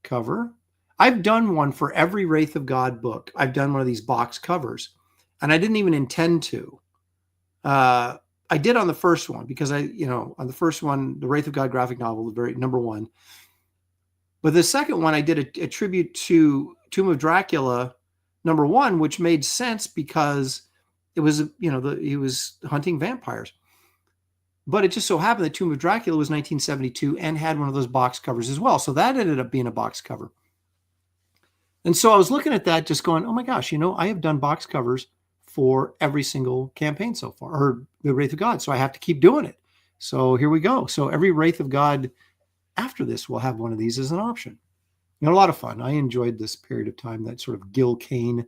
cover. I've done one for every Wraith of God book. I've done one of these box covers, and I didn't even intend to. I did on the first one because on the first one, the Wraith of God graphic novel, the very number one. But the second one, I did a tribute to Tomb of Dracula number one, which made sense because it was, he was hunting vampires. But it just so happened that Tomb of Dracula was 1972 and had one of those box covers as well. So that ended up being a box cover. And so I was looking at that just going, oh my gosh, I have done box covers for every single campaign so far, or the Wraith of God. So I have to keep doing it. So here we go. So every Wraith of God after this will have one of these as an option. A lot of fun. I enjoyed this period of time, that sort of Gil Kane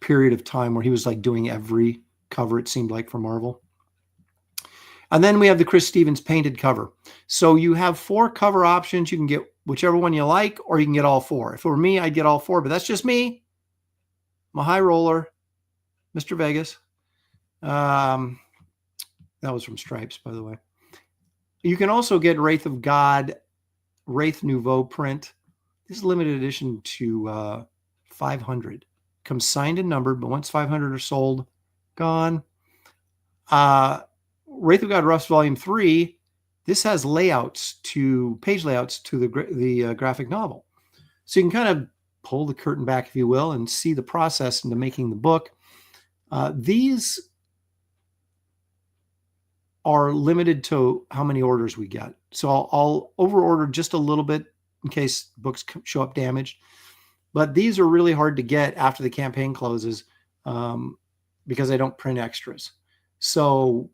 period of time where he was like doing every cover, it seemed like, for Marvel. And then we have the Chris Stevens painted cover. So you have 4 cover options. You can get whichever one you like, or you can get all 4. If it were me, I'd get all 4, but that's just me. I'm a high roller, Mr. Vegas. That was from Stripes, by the way. You can also get Wraith of God, Wraith Nouveau print. This is limited edition to 500. Comes signed and numbered, but once 500 are sold, gone. Wraith of God Roughs Volume 3, this has page layouts to the graphic novel. So you can kind of pull the curtain back, if you will, and see the process into making the book. These are limited to how many orders we get. So I'll over-order just a little bit in case books show up damaged. But these are really hard to get after the campaign closes because I don't print extras. So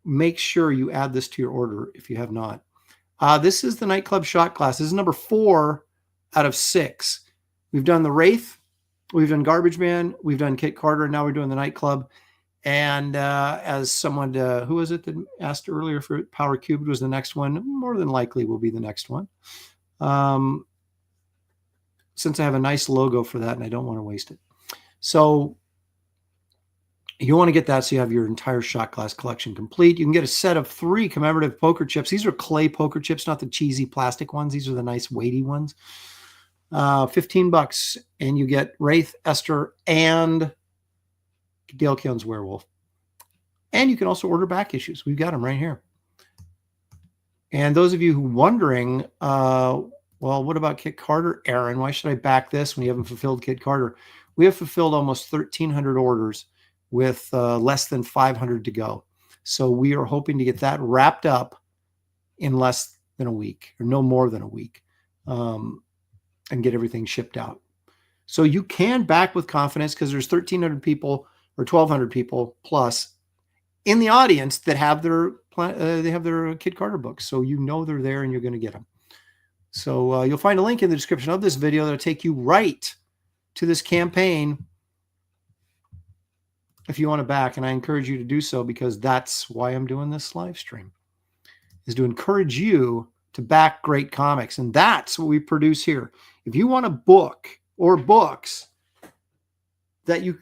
make sure you add this to your order if you have not. This is the Nightclub shot glass. This is number 4 out of 6. We've done the Wraith, we've done Garbage Man, we've done Kit Carter, and now we're doing the Nightclub. And as someone, who was it that asked earlier for Power Cubed was the next one? More than likely will be the next one. Since I have a nice logo for that and I don't want to waste it. So you want to get that so you have your entire shot glass collection complete. You can get a set of 3 commemorative poker chips. These are clay poker chips, not the cheesy plastic ones. These are the nice weighty ones. $15, and you get Wraith, Esther, and Dale Keown's Werewolf. And you can also order back issues. We've got them right here. And those of you who are wondering, well, what about Kit Carter, Aaron? Why should I back this when you haven't fulfilled Kit Carter? We have fulfilled almost 1,300 orders with less than 500 to go. So we are hoping to get that wrapped up in less than a week, or no more than a week, and get everything shipped out. So you can back with confidence because there's 1,300 people or 1,200 people plus in the audience that have their Kit Carter books. So you know they're there and you're going to get them. So you'll find a link in the description of this video that'll take you right to this campaign if you want to back. And I encourage you to do so because that's why I'm doing this live stream, is to encourage you to back great comics. And that's what we produce here. If you want a book or books that you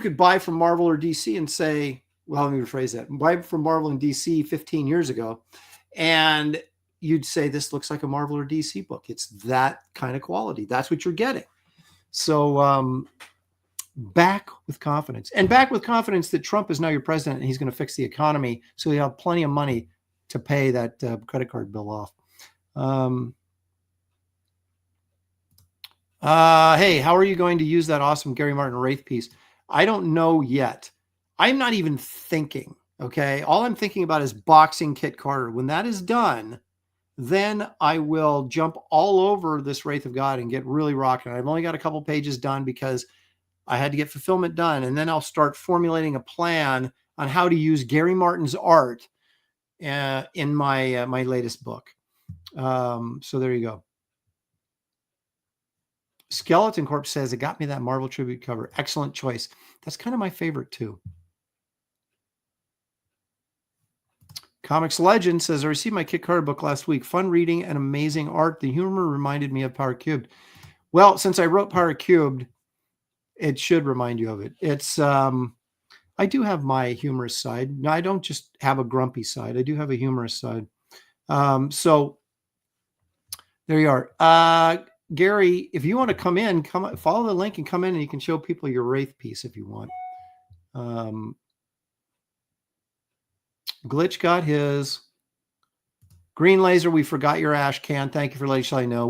could buy from Marvel or DC and say, well, let me rephrase that. Buy from Marvel and DC 15 years ago, and you'd say, this looks like a Marvel or DC book. It's that kind of quality. That's what you're getting. So back with confidence. And back with confidence that Trump is now your president and he's going to fix the economy so you have plenty of money to pay that credit card bill off. Hey, how are you going to use that awesome Gary Martin Wraith piece? I don't know yet. I'm not even thinking, okay? All I'm thinking about is boxing Kit Carter. When that is done, then I will jump all over this Wraith of God and get really rocking. I've only got a couple pages done because I had to get fulfillment done. And then I'll start formulating a plan on how to use Gary Martin's art in my my latest book. So there you go. Skeleton Corpse says, it got me that Marvel tribute cover. Excellent choice. That's kind of my favorite too. Comics Legend says, I received my Kit Carter book last week. Fun reading and amazing art. The humor reminded me of Power Cubed. Well, since I wrote Power Cubed, it should remind you of it. It's, I do have my humorous side. No, I don't just have a grumpy side. I do have a humorous side. So there you are. Gary, if you want to come in, follow the link and come in and you can show people your Wraith piece if you want. Glitch got his. Green Laser, we forgot your ash can. Thank you for letting Shelly know.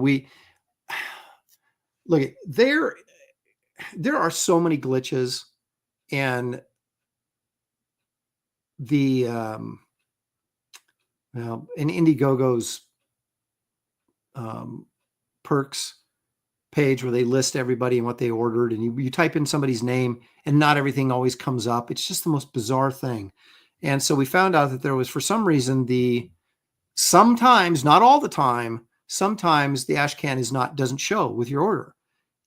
Look, there are so many glitches in the in Indiegogo's perks page where they list everybody and what they ordered, and you type in somebody's name and not everything always comes up. It's just the most bizarre thing. And so we found out that there was, for some reason, sometimes, not all the time, sometimes the ash can doesn't show with your order.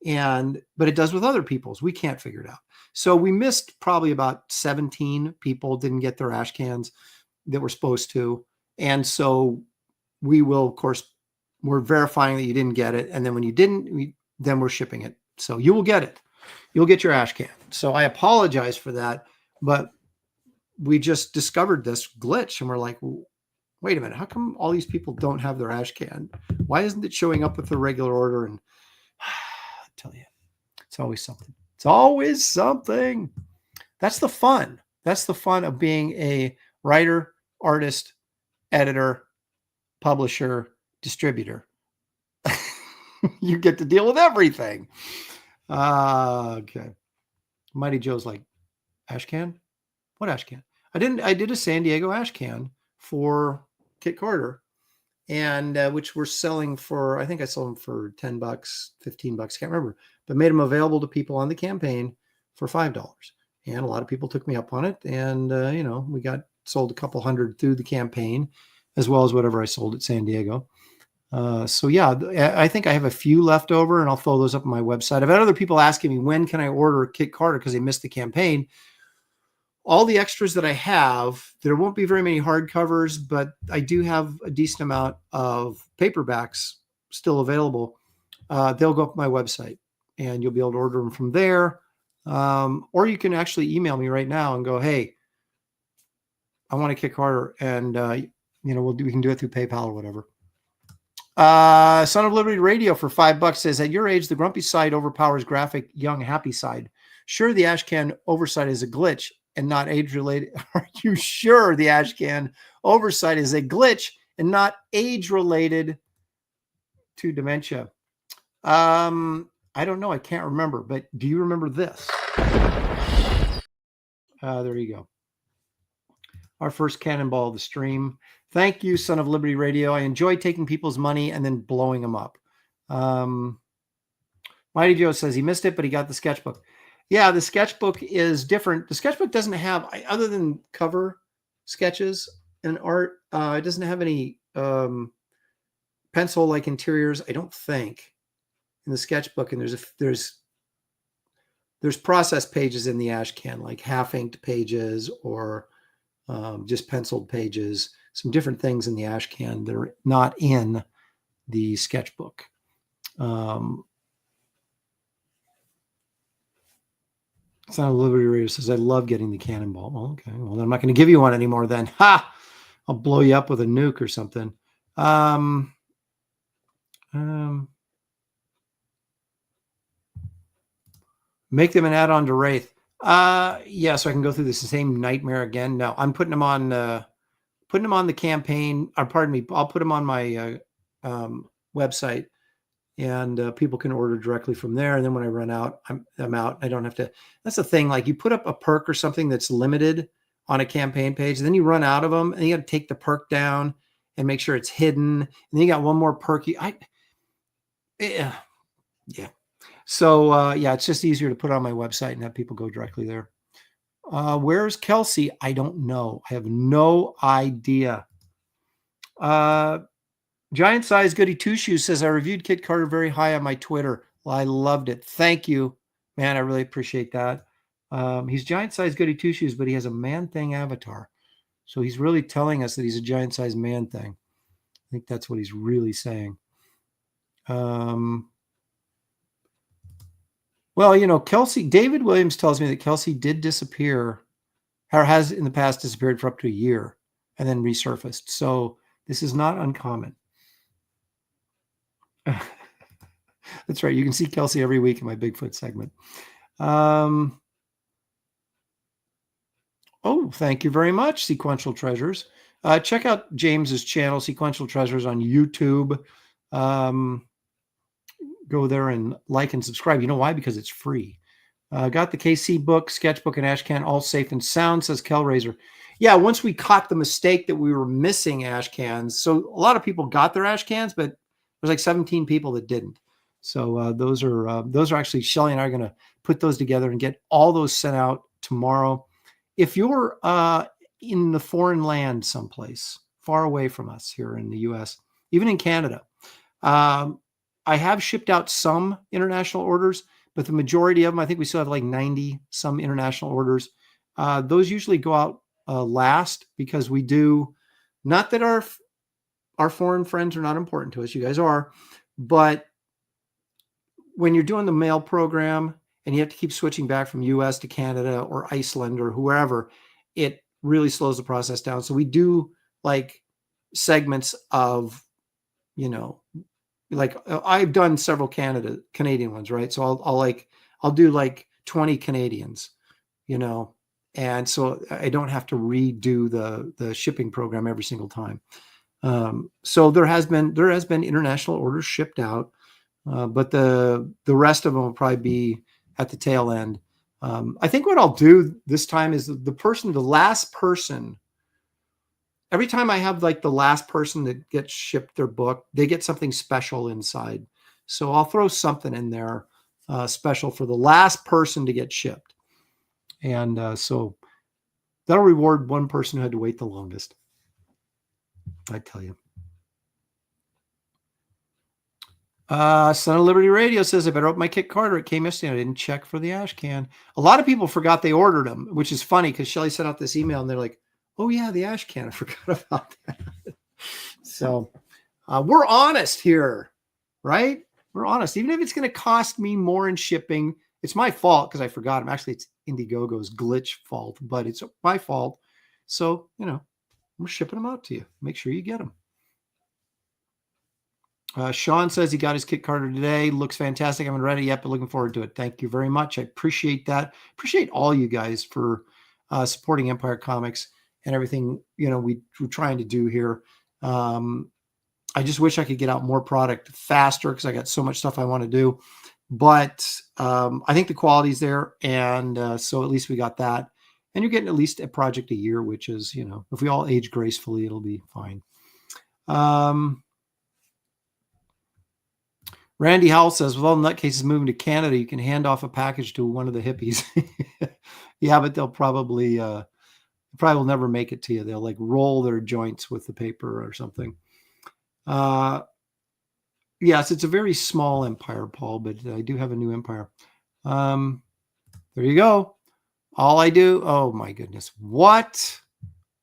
but it does with other people's. We can't figure it out. So we missed probably about 17 people didn't get their ash cans that were supposed to. And so we will, of course, we're verifying that you didn't get it. And then when you didn't, then we're shipping it. So you will get it. You'll get your ash can. So I apologize for that, but we just discovered this glitch and we're like, wait a minute, how come all these people don't have their ash can? Why isn't it showing up with the regular order? And I tell you, it's always something. It's always something. That's the fun. That's the fun of being a writer, artist, editor, publisher, distributor. You get to deal with everything. Okay. Mighty Joe's like, ash can? What ash can? I did a San Diego ash can for Kit Carter, and which we're selling for, I think I sold them for $10, $15, can't remember, but made them available to people on the campaign for $5. And a lot of people took me up on it. And, we got sold a couple hundred through the campaign, as well as whatever I sold at San Diego. So yeah, I think I have a few left over and I'll throw those up on my website. I've had other people asking me, when can I order Kit Carter? Because they missed the campaign. All the extras that I have, there won't be very many hardcovers, but I do have a decent amount of paperbacks still available. They'll go up my website and you'll be able to order them from there. Or you can actually email me right now and go, hey, I want a Kit Carter, and we can do it through PayPal or whatever. Son of Liberty Radio for $5 says, at your age, the grumpy side overpowers graphic, young, happy side. Sure, the ash can oversight is a glitch and not age-related. Are you sure the ash can oversight is a glitch and not age-related to dementia? I don't know. I can't remember, but do you remember this? There you go. Our first cannonball of the stream. Thank you, Son of Liberty Radio. I enjoy taking people's money and then blowing them up. Mighty Joe says he missed it, but he got the sketchbook. Yeah, the sketchbook is different. The sketchbook doesn't have, other than cover sketches and art, it doesn't have any pencil-like interiors, I don't think, in the sketchbook. And there's process pages in the ash can, like half-inked pages or just penciled pages, some different things in the ash can that are not in the sketchbook. Son of Liberty Radio says, I love getting the cannonball. Well, okay. Well, then I'm not going to give you one anymore then. Ha! I'll blow you up with a nuke or something. Make them an add-on to Wraith. Yeah, so I can go through this same nightmare again. No, I'm putting them on the campaign. Or pardon me, I'll put them on my website, and people can order directly from there. And then when I run out, I'm out. I don't have to. That's the thing. Like, you put up a perk or something that's limited on a campaign page, and then you run out of them, and you got to take the perk down and make sure it's hidden. And then you got one more perk. Yeah. So yeah, it's just easier to put on my website and have people go directly there. Where's Kelsey? I don't know. I have no idea. Giant Size Goody Two Shoes says, I reviewed Kit Carter very high on my Twitter. Well, I loved it. Thank you, man. I really appreciate that. He's Giant Size Goody Two Shoes, but he has a Man Thing avatar. So he's really telling us that he's a giant size man thing. I think that's what he's really saying. Well, Kelsey, David Williams tells me that Kelsey did disappear, or has in the past disappeared for up to a year and then resurfaced. So this is not uncommon. That's right. You can see Kelsey every week in my Bigfoot segment. Oh, thank you very much, Sequential Treasures. Check out James's channel, Sequential Treasures, on YouTube. Go there and like and subscribe. You know why? Because it's free. Got the KC book, sketchbook, and ashcan all safe and sound, says Kellraiser. Yeah, once we caught the mistake that we were missing ash cans. So a lot of people got their ash cans, but there's like 17 people that didn't. So those are actually, Shelly and I are going to put those together and get all those sent out tomorrow. If you're in the foreign land someplace far away from us here in the U.S., even in Canada, I have shipped out some international orders, but the majority of them, I think we still have like 90 some international orders. Those usually go out last because we do, not that our foreign friends are not important to us, you guys are, but when you're doing the mail program and you have to keep switching back from US to Canada or Iceland or whoever, it really slows the process down. So we do like segments of, like I've done several Canadian ones, right? So I'll do like 20 Canadians, and so I don't have to redo the shipping program every single time. So there has been international orders shipped out, but the rest of them will probably be at the tail end. I think what I'll do this time is the last person. Every time I have like the last person that gets shipped their book, they get something special inside. So I'll throw something in there special for the last person to get shipped. And so that'll reward one person who had to wait the longest. I tell you. Son of Liberty Radio says, I better open my Kit Carter. It came yesterday. I didn't check for the ash can. A lot of people forgot they ordered them, which is funny because Shelly sent out this email and they're like, oh, yeah, the ash can. I forgot about that. So we're honest here, right? We're honest. Even if it's going to cost me more in shipping, it's my fault because I forgot them. Actually, it's Indiegogo's glitch fault, but it's my fault. So, we're shipping them out to you. Make sure you get them. Sean says he got his Kit Carter today. Looks fantastic. I haven't read it yet, but looking forward to it. Thank you very much. I appreciate that. Appreciate all you guys for supporting Empire Comics and everything, we're trying to do here. I just wish I could get out more product faster because I got so much stuff I want to do. But I think the quality's there. And so at least we got that. And you're getting at least a project a year, which is, if we all age gracefully, it'll be fine. Randy Howell says, with all nutcases moving to Canada, you can hand off a package to one of the hippies. Yeah, but they'll probably will never make it to you. They'll like roll their joints with the paper or something. Yes, it's a very small empire, Paul, but I do have a new empire. There you go. All I do. Oh my goodness. What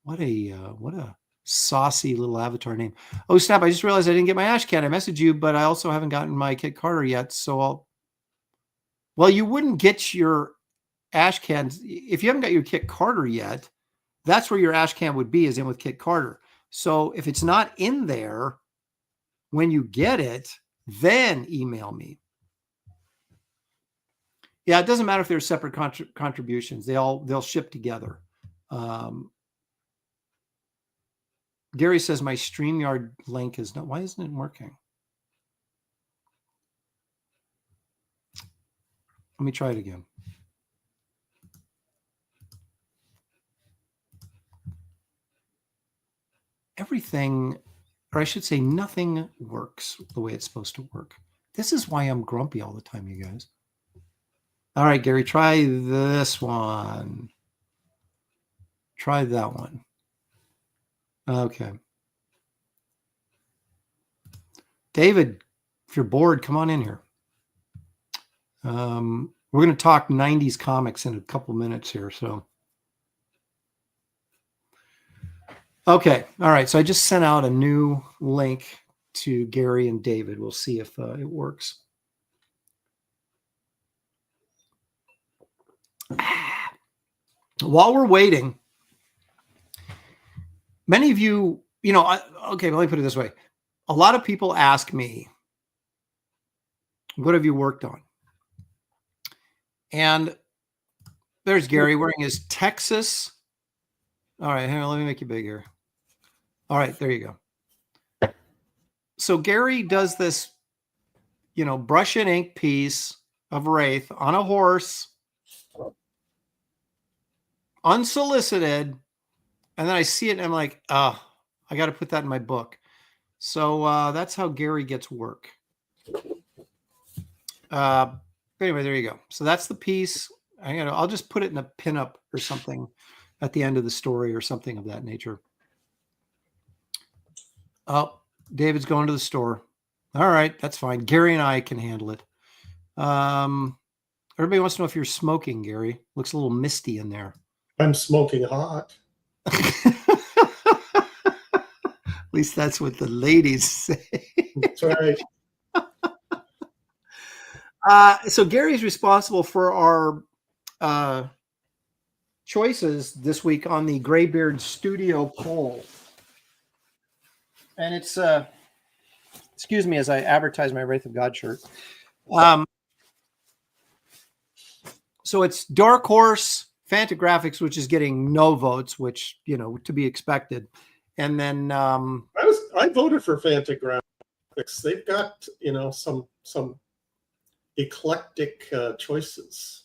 a saucy little avatar name. Oh, snap. I just realized I didn't get my ash can. I messaged you, but I also haven't gotten my Kit Carter yet. So well, you wouldn't get your ash cans if you haven't got your Kit Carter yet. That's where your ash can would be, is in with Kit Carter. So if it's not in there when you get it, then email me. Yeah, it doesn't matter if they're separate contributions. They'll ship together. Gary says my StreamYard link is not. Why isn't it working? Let me try it again. Everything, or I should say nothing works the way it's supposed to work. This is why I'm grumpy all the time, you guys. All right, Gary, try this one. Try that one. Okay. David, if you're bored, come on in here. We're going to talk 90s comics in a couple minutes here. So, okay. All right. So I just sent out a new link to Gary and David. We'll see if it works. While we're waiting, many of you, okay, let me put it this way. A lot of people ask me, what have you worked on? And there's Gary wearing his Texas. All right, hang on, let me make you bigger. All right, there you go. So Gary does this, brush and ink piece of Wraith on a horse, unsolicited. And then I see it and I'm like, oh, I got to put that in my book. So that's how Gary gets work. Anyway, there you go. So that's the piece. I'll just put it in a pinup or something at the end of the story or something of that nature. Oh, David's going to the store. All right, that's fine. Gary and I can handle it. Everybody wants to know if you're smoking, Gary. Looks a little misty in there. I'm smoking hot. At least that's what the ladies say. That's right. So Gary's responsible for our choices this week on the Graybeard Studio poll. And it's, excuse me as I advertise my Wraith of God shirt. So it's Dark Horse, Fantagraphics, which is getting no votes, which, you know, to be expected. And then I voted for Fantagraphics. They've got, you know, some eclectic choices.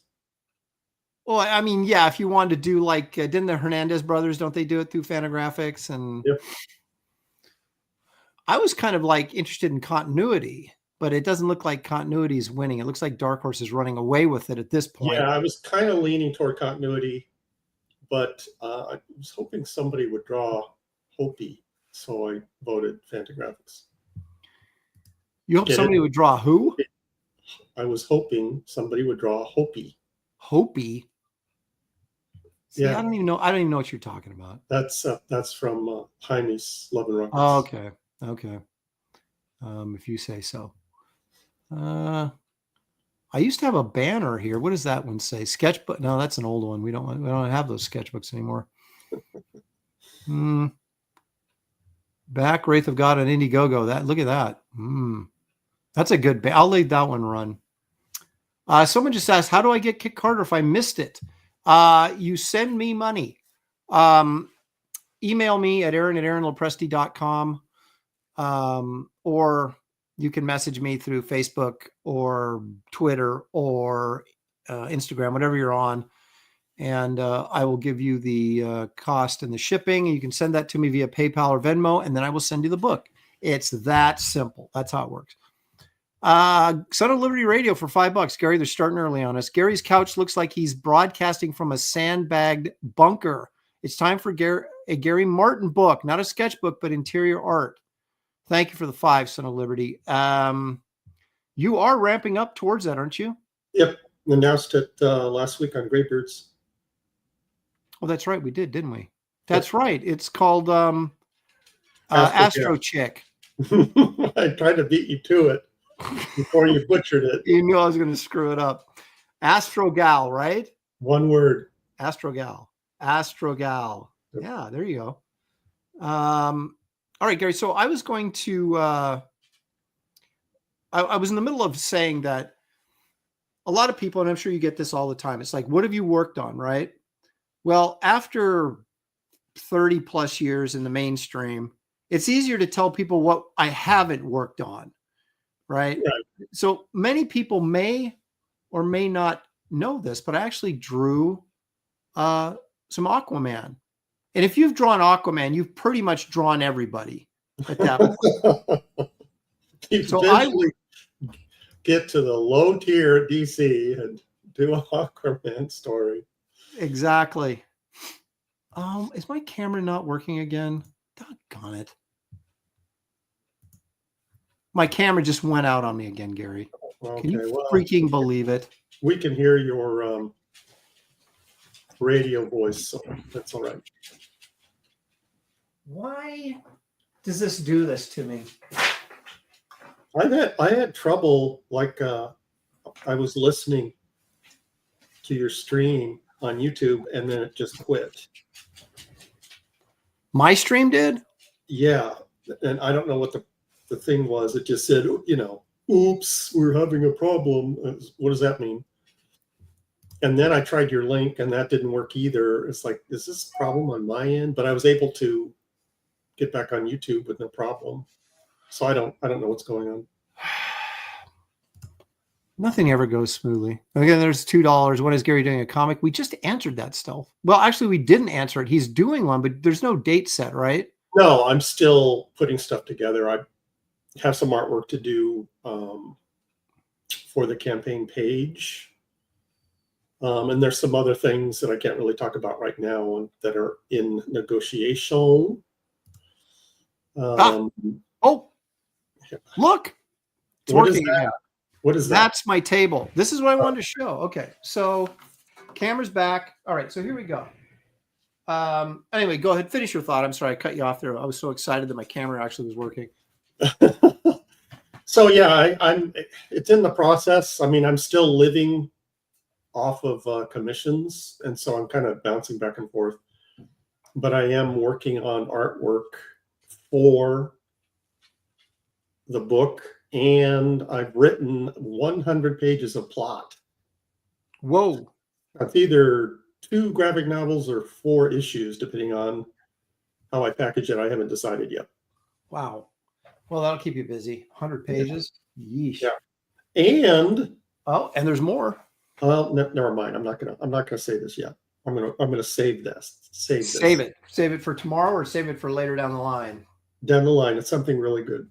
Well, I mean, yeah, if you wanted to do like, didn't the Hernandez brothers, don't they do it through Fantagraphics? And Yep. I was kind of like interested in continuity, but it doesn't look like continuity is winning. It looks like Dark Horse is running away with it at this point. Yeah, I was kind of leaning toward continuity, but I was hoping somebody would draw Hopi, so I voted Fantagraphics. You hope somebody would draw who? I was hoping somebody would draw Hopi. Hopi? See, Yeah. I don't even know what you're talking about. That's from Jaime's Love and Rockets. Oh, okay. Okay. If you say so. I used to have a banner here. What does that one say? Sketchbook? No, that's an old one. We don't have those sketchbooks anymore. Back Wraith of God on Indiegogo. Look at that. That's a good I'll let that one run. Someone just asked, how do I get Kick Carter if I missed it? You send me money. Email me at aaron@aaronlopresti.com. Or you can message me through Facebook or Twitter or Instagram, whatever you're on. And I will give you the cost and the shipping. You can send that to me via PayPal or Venmo, and then I will send you the book. It's that simple. That's how it works. Son of Liberty Radio for $5. Gary, they're starting early on us. Gary's couch looks like he's broadcasting from a sandbagged bunker. It's time for a Gary Martin book, not a sketchbook, but interior art. Thank you for the 5, Son of Liberty. You are ramping up towards that, aren't you? Yep. Announced it last week on Graybeards. Oh, that's right. We did, didn't we? That's right. It's called Astro Chick. I tried to beat you to it before you butchered it. You knew I was going to screw it up. Astro Gal, right? One word. Astro Gal. Astro Gal. Yep. Yeah, there you go. All right, Gary. So I was going to, I was in the middle of saying that a lot of people, and I'm sure you get this all the time, it's like, what have you worked on, right? Well, after 30 plus years in the mainstream, it's easier to tell people what I haven't worked on, right? So many people may or may not know this, but I actually drew some Aquaman. And if you've drawn Aquaman, you've pretty much drawn everybody at that point. So eventually get to the low tier DC and do an Aquaman story. Exactly. Is my camera not working again? Doggone it. My camera just went out on me again, Gary. Okay, can you freaking believe it? We can hear your radio voice, so that's all right. Why does this do this to me? I had trouble, like I was listening to your stream on YouTube and then it just quit. My stream did? Yeah. And I don't know what the thing was. It just said, you know, oops, we're having a problem. What does that mean? And then I tried your link and that didn't work either. It's like, is this a problem on my end? But I was able to get back on YouTube with no problem. So I don't know what's going on. Nothing ever goes smoothly. Again, there's $2. When is Gary doing a comic? We just answered that still. Well, actually, we didn't answer it. He's doing one, but there's no date set, right? No, I'm still putting stuff together. I have some artwork to do for the campaign page. And there's some other things that I can't really talk about right now that are in negotiation. Oh, look. It's working again. What is that? That's my table. This is what I wanted to show. Okay, so camera's back. All right, so here we go. Anyway, go ahead, finish your thought. I'm sorry I cut you off there. I was so excited that my camera actually was working. So yeah, it's in the process. I mean, I'm still living off of commissions, and so I'm kind of bouncing back and forth. But I am working on artwork for the book, and I've written 100 pages of plot. Whoa. That's either 2 graphic novels or 4 issues, depending on how I package it. I haven't decided yet. Wow. Well, that'll keep you busy. 100 pages. Yeesh. Yeah. And and there's more. Well, never mind. I'm not gonna say this yet. I'm gonna save this. Save it. Save it for tomorrow, or save it for later down the line. Down the line, it's something really good.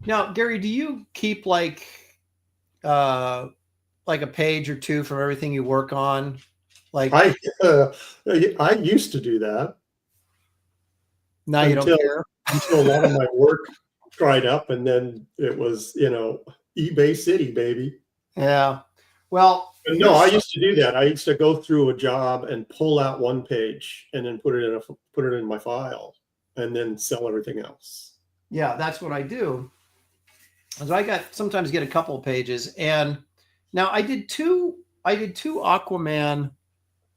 Now, Gary, do you keep like a page or 2 from everything you work on? Like I used to do that. Now you don't care. Until a lot of my work dried up, and then it was, eBay City, baby. Yeah. Well, no, I used to do that. I used to go through a job and pull out one page and then put it in my file, and then sell everything else. Yeah, that's what I do. So I sometimes get a couple of pages, and now I did two Aquaman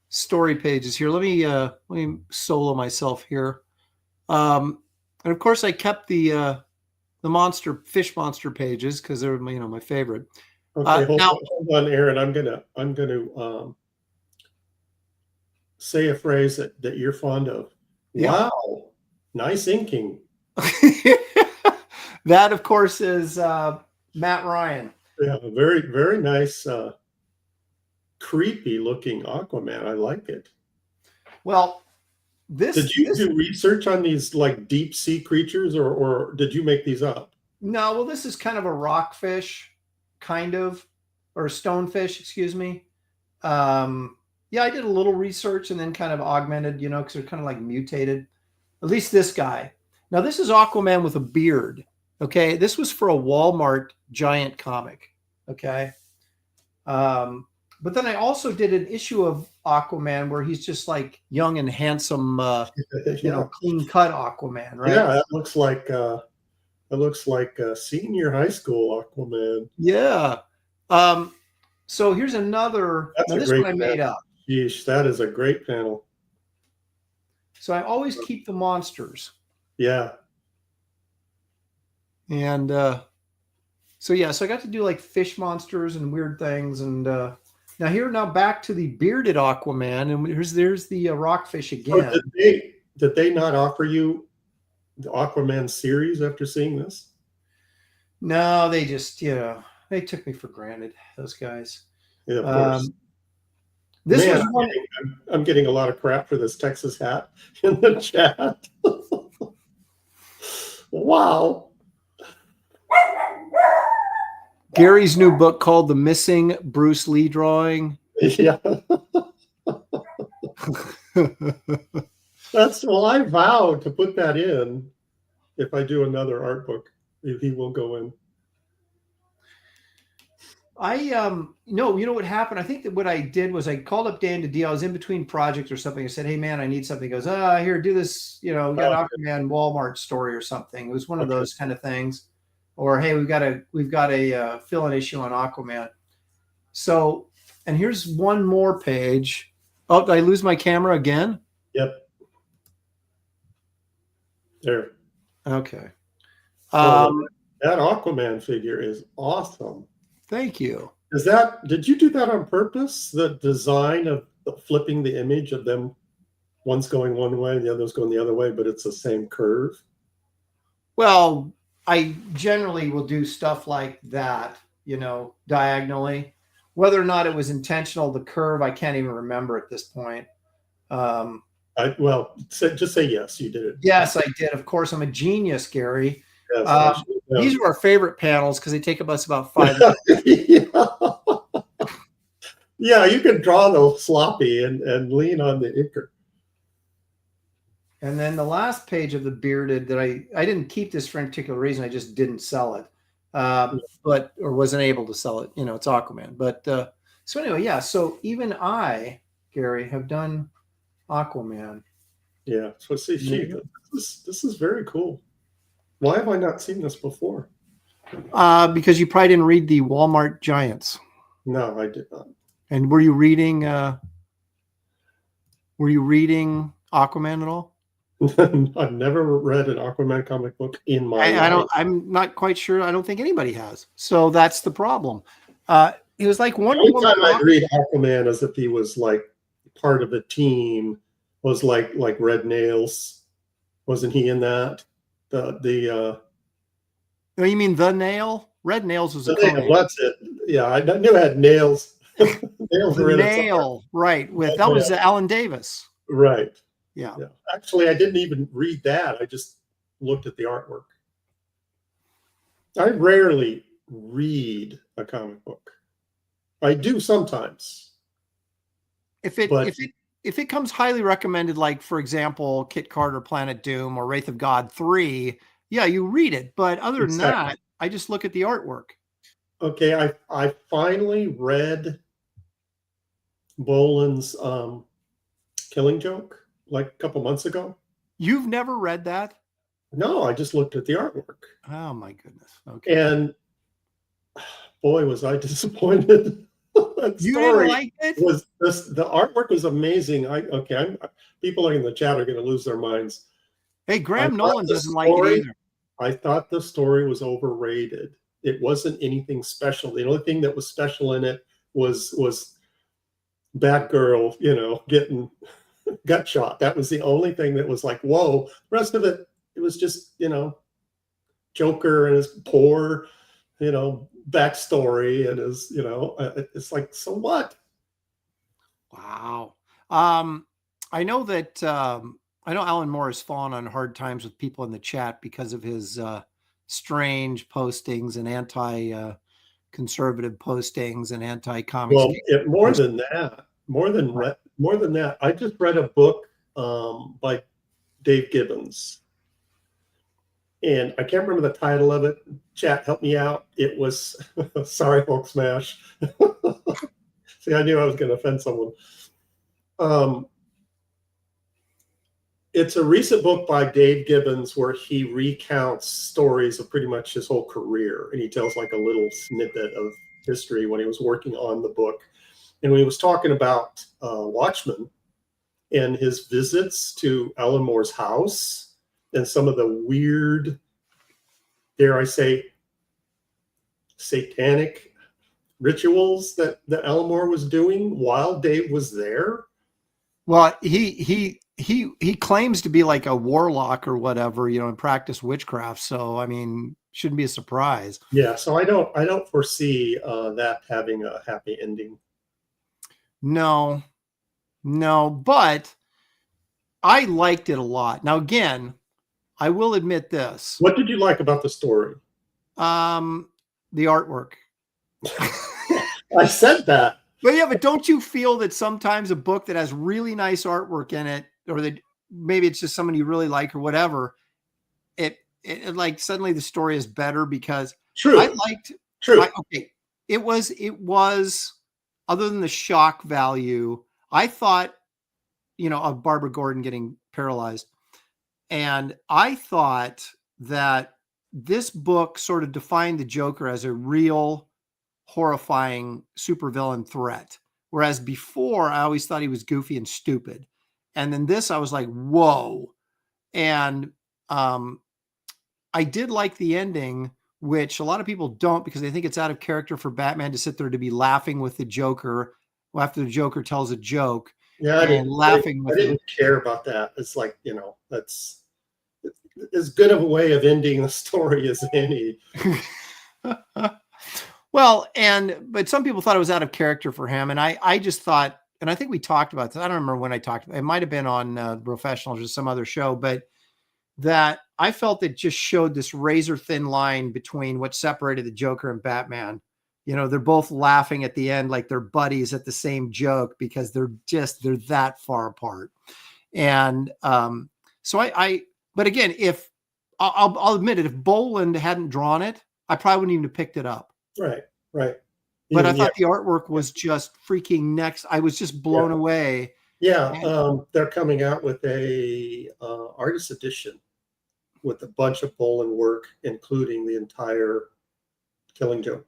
story pages here. Let me solo myself here. And of course I kept the fish monster pages because they're my favorite. Okay, hold on, Aaron. I'm gonna say a phrase that you're fond of. Yeah. Wow, nice inking. That, of course, is Matt Ryan. Yeah, very, very nice, creepy looking Aquaman. I like it. Well, did you do research on these like deep sea creatures, or did you make these up? No, well, this is kind of a rockfish, or a stonefish, excuse me. Yeah, I did a little research and then kind of augmented, because they're kind of like mutated. At least this guy. Now, this is Aquaman with a beard. Okay, this was for a Walmart giant comic. Okay. But then I also did an issue of Aquaman where he's just like young and handsome, clean cut Aquaman, right? Yeah, it looks like a senior high school Aquaman. Yeah. So here's another. This one I made up. Yeesh, that is a great panel. So I always keep the monsters. Yeah. And so I got to do like fish monsters and weird things. And now back to the bearded Aquaman, and there's the rockfish again. Oh, did they not offer you the Aquaman series after seeing this? No, they just they took me for granted, those guys. Yeah, of course. I'm getting a lot of crap for this Texas hat in the chat. Wow. Gary's new book called The Missing Bruce Lee Drawing. Yeah. I vowed to put that in if I do another art book. He will go in. What happened? I think that what I did was I called up Dan to deal. I was in between projects or something. I said, "Hey man, I need something." He goes, here, do this. We got Aquaman Walmart story or something. It was one of those kind of things. Or hey, we've got a fill-in issue on Aquaman. So, and here's one more page. Oh, did I lose my camera again? Yep. There. Okay. That Aquaman figure is awesome. Thank you. Did you do that on purpose? The design of flipping the image of them, one's going one way, the other's going the other way, but it's the same curve? Well, I generally will do stuff like that, diagonally. Whether or not it was intentional, the curve, I can't even remember at this point. Just say yes, you did it. Yes, I did. Of course, I'm a genius, Gary. Yes, these are our favorite panels because they take us about 5 minutes. Yeah, you can draw those sloppy and lean on the inker. And then the last page of the bearded that I didn't keep this for any particular reason. I just didn't sell it. but or wasn't able to sell it. You know, it's Aquaman. But so anyway, yeah. So even I, Gary, have done Aquaman. Yeah. So see, this is very cool. Why have I not seen this before? Because you probably didn't read the Walmart Giants. No, I did not. And were you reading Aquaman at all? I've never read an Aquaman comic book in my life. I'm not quite sure. I don't think anybody has. So that's the problem. It was like Wonder One Woman. time I'd read Aquaman as if he was like part of a team. Was like Red Nails. Wasn't he in that? Oh, you mean The Nail? Red Nails was a nail, that's it. Yeah, I knew it had nails. Nails were in Nail, right? That was Alan Davis. Right. Yeah. Actually, I didn't even read that. I just looked at the artwork. I rarely read a comic book. I do sometimes. If it comes highly recommended, like for example, Kit Carter, Planet Doom, or Wraith of God 3, yeah, you read it. But other than that, I just look at the artwork. Okay, I finally read Boland's Killing Joke like a couple months ago. You've never read that? No, I just looked at the artwork. Oh my goodness. Okay. And boy, was I disappointed. You didn't like it? The artwork was amazing. People in the chat are going to lose their minds. Hey, Graham Nolan doesn't like it either. I thought the story was overrated. It wasn't anything special. The only thing that was special in it was Batgirl, getting gut shot. That was the only thing that was like, whoa. The rest of it was just, Joker and his poor, backstory and his, it's like, so what? Wow. I know that I know Alan Moore has fallen on hard times with people in the chat because of his strange postings and anti-conservative postings and anti-comics. Well, more than that, I just read a book by Dave Gibbons. And I can't remember the title of it. Chat, help me out. It was, sorry, Hulk Smash. See, I knew I was going to offend someone. It's a recent book by Dave Gibbons where he recounts stories of pretty much his whole career. And he tells like a little snippet of history when he was working on the book. And when he was talking about Watchmen and his visits to Alan Moore's house, and some of the weird, dare I say, satanic rituals that Alan Moore was doing while Dave was there. Well, he claims to be like a warlock or whatever, and practice witchcraft. So I mean, shouldn't be a surprise. Yeah. So I don't foresee that having a happy ending. No, but I liked it a lot. Now again, I will admit this. What did you like about the story? The artwork. I said that. But yeah, but don't you feel that sometimes a book that has really nice artwork in it, or that maybe it's just someone you really like or whatever, it like suddenly the story is better because True. It was other than the shock value, I thought, of Barbara Gordon getting paralyzed. And I thought that this book sort of defined the Joker as a real horrifying supervillain threat. Whereas before, I always thought he was goofy and stupid. And then this, I was like, whoa. And I did like the ending, which a lot of people don't because they think it's out of character for Batman to sit there to be laughing with the Joker after the Joker tells a joke. Yeah, I didn't care about that. It's like, that's as good of a way of ending the story as any. Well, but some people thought it was out of character for him. And I just thought, and I think we talked about this. I don't remember when I talked. It might've been on Professionals or some other show, but that I felt it just showed this razor thin line between what separated the Joker and Batman. They're both laughing at the end, like they're buddies at the same joke because they're that far apart. And so but again, if I'll admit it, if Boland hadn't drawn it, I probably wouldn't even have picked it up. Right. But I thought the artwork was just freaking next. I was just blown away. Yeah, they're coming out with a artist edition with a bunch of Boland work, including the entire Killing Joke.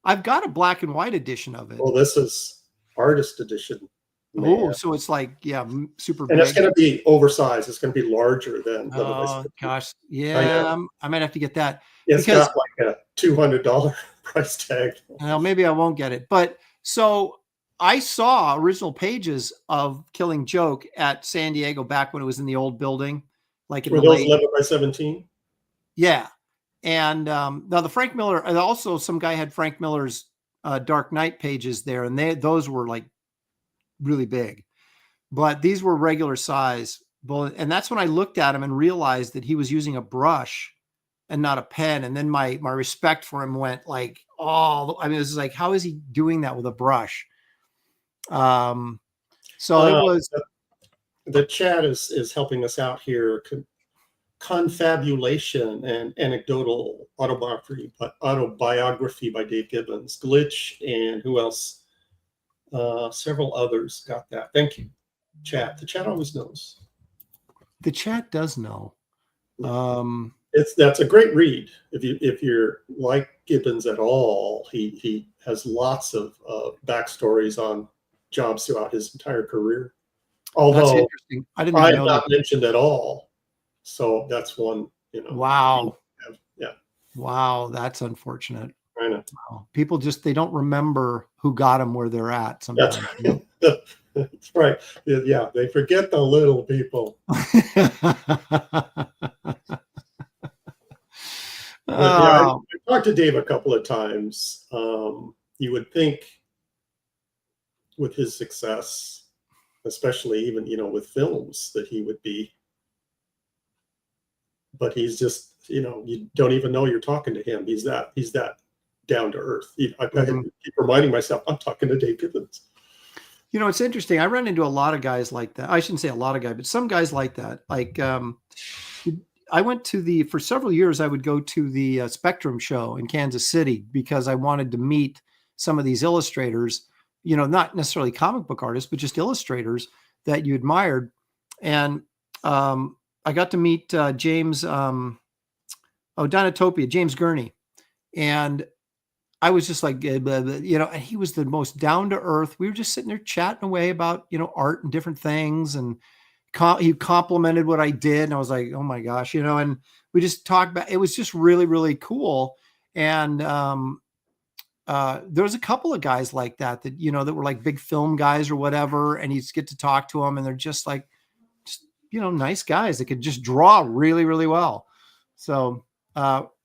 I've got a black and white edition of it. Well, this is artist edition. Oh, so it's like, super big. And it's going to be oversized. It's going to be larger than. Oh gosh, yeah, I might have to get that. It's got like a $200 price tag. Well, maybe I won't get it. But so I saw original pages of Killing Joke at San Diego back when it was in the old building, like in Were the those late 11 by 17? Yeah. And now the Frank Miller, and also some guy had Frank Miller's Dark Knight pages there, and those were like really big, but these were regular size. And that's when I looked at him and realized that he was using a brush and not a pen. And then my respect for him went like, oh, I mean, this is like, how is he doing that with a brush? So it was. The chat is helping us out here. Confabulation and anecdotal autobiography by Dave Gibbons, Glitch, and who else? Several others got that. Thank you, chat. The chat always knows. The chat does know. That's a great read. If you're like Gibbons at all, he has lots of backstories on jobs throughout his entire career. Although that's interesting. I didn't know not mentioned at all. So that's one, Wow. Yeah. Wow. That's unfortunate. I know. Wow. People they don't remember who got them where they're at sometimes. That's right. Yeah. They forget the little people. I talked to Dave a couple of times. You would think with his success, especially even, with films, that he would be. But he's just, you don't even know you're talking to him. He's that down to earth. I keep reminding myself, I'm talking to Dave Gibbons. It's interesting. I run into a lot of guys like that. I shouldn't say a lot of guys, but some guys like that. Like I went for several years, I would go to the Spectrum show in Kansas City because I wanted to meet some of these illustrators, not necessarily comic book artists, but just illustrators that you admired. And I got to meet James, Dinotopia, James Gurney. And I was just like, and he was the most down to earth. We were just sitting there chatting away about, art and different things. And he complimented what I did. And I was like, oh my gosh, and we just talked about, it was just really, really cool. And there was a couple of guys like that, that were like big film guys or whatever. And you get to talk to them and they're just like, nice guys that could just draw really, really well. So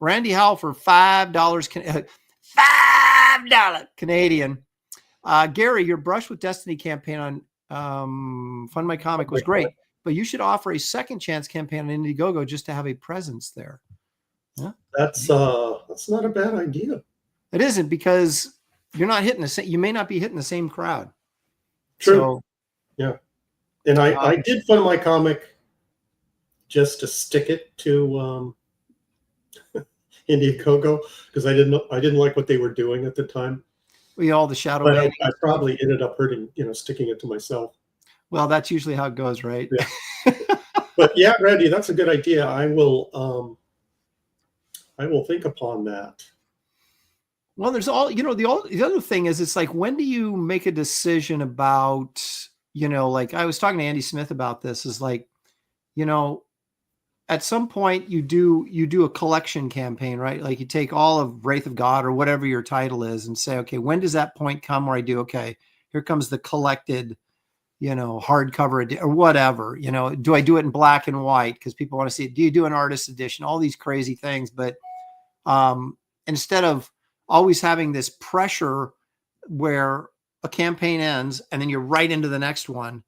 Randy Howell for $5 Canadian. Gary, your Brush with Destiny campaign on Fund My Comic was great, but you should offer a second chance campaign on Indiegogo just to have a presence there. Yeah, that's not a bad idea. It isn't, because you're not hitting you may not be hitting the same crowd. True. So, yeah. And I did Fund My Comic just to stick it to Indiegogo, because I didn't like what they were doing at the time. All the shadow. But I probably ended up sticking it to myself. Well, that's usually how it goes, right? Yeah. But yeah, Randy, that's a good idea. I will think upon that. Well, there's the other thing is, it's like, when do you make a decision about, like I was talking to Andy Smith about this, is like, at some point you do a collection campaign, right? Like you take all of Wraith of God or whatever your title is and say, okay, when does that point come where I do, okay, here comes the collected, hardcover or whatever, do I do it in black and white because people want to see it? Do you do an artist edition? All these crazy things. But instead of always having this pressure where a campaign ends and then you're right into the next one,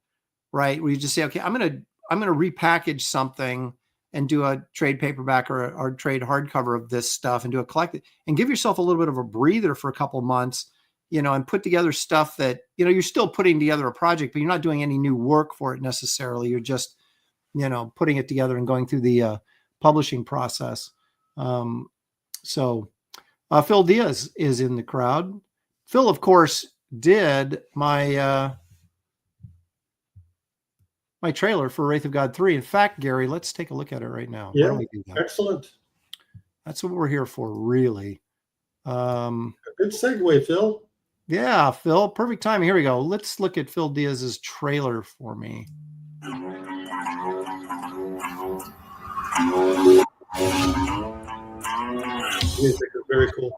right? Where you just say, okay, I'm going to repackage something and do a trade paperback or trade hardcover of this stuff and do a collected, and give yourself a little bit of a breather for a couple of months, and put together stuff that, you're still putting together a project, but you're not doing any new work for it necessarily. You're just, putting it together and going through the publishing process. So Phil Diaz is in the crowd. Phil, of course, did my my trailer for Wraith of God 3. In fact, Gary, let's take a look at it right now. Yeah, Why don't we do that? Excellent. That's what we're here for, really. Good segue, Phil. Yeah, Phil, perfect timing. Here we go. Let's look at Phil Diaz's trailer for me. Music is very cool.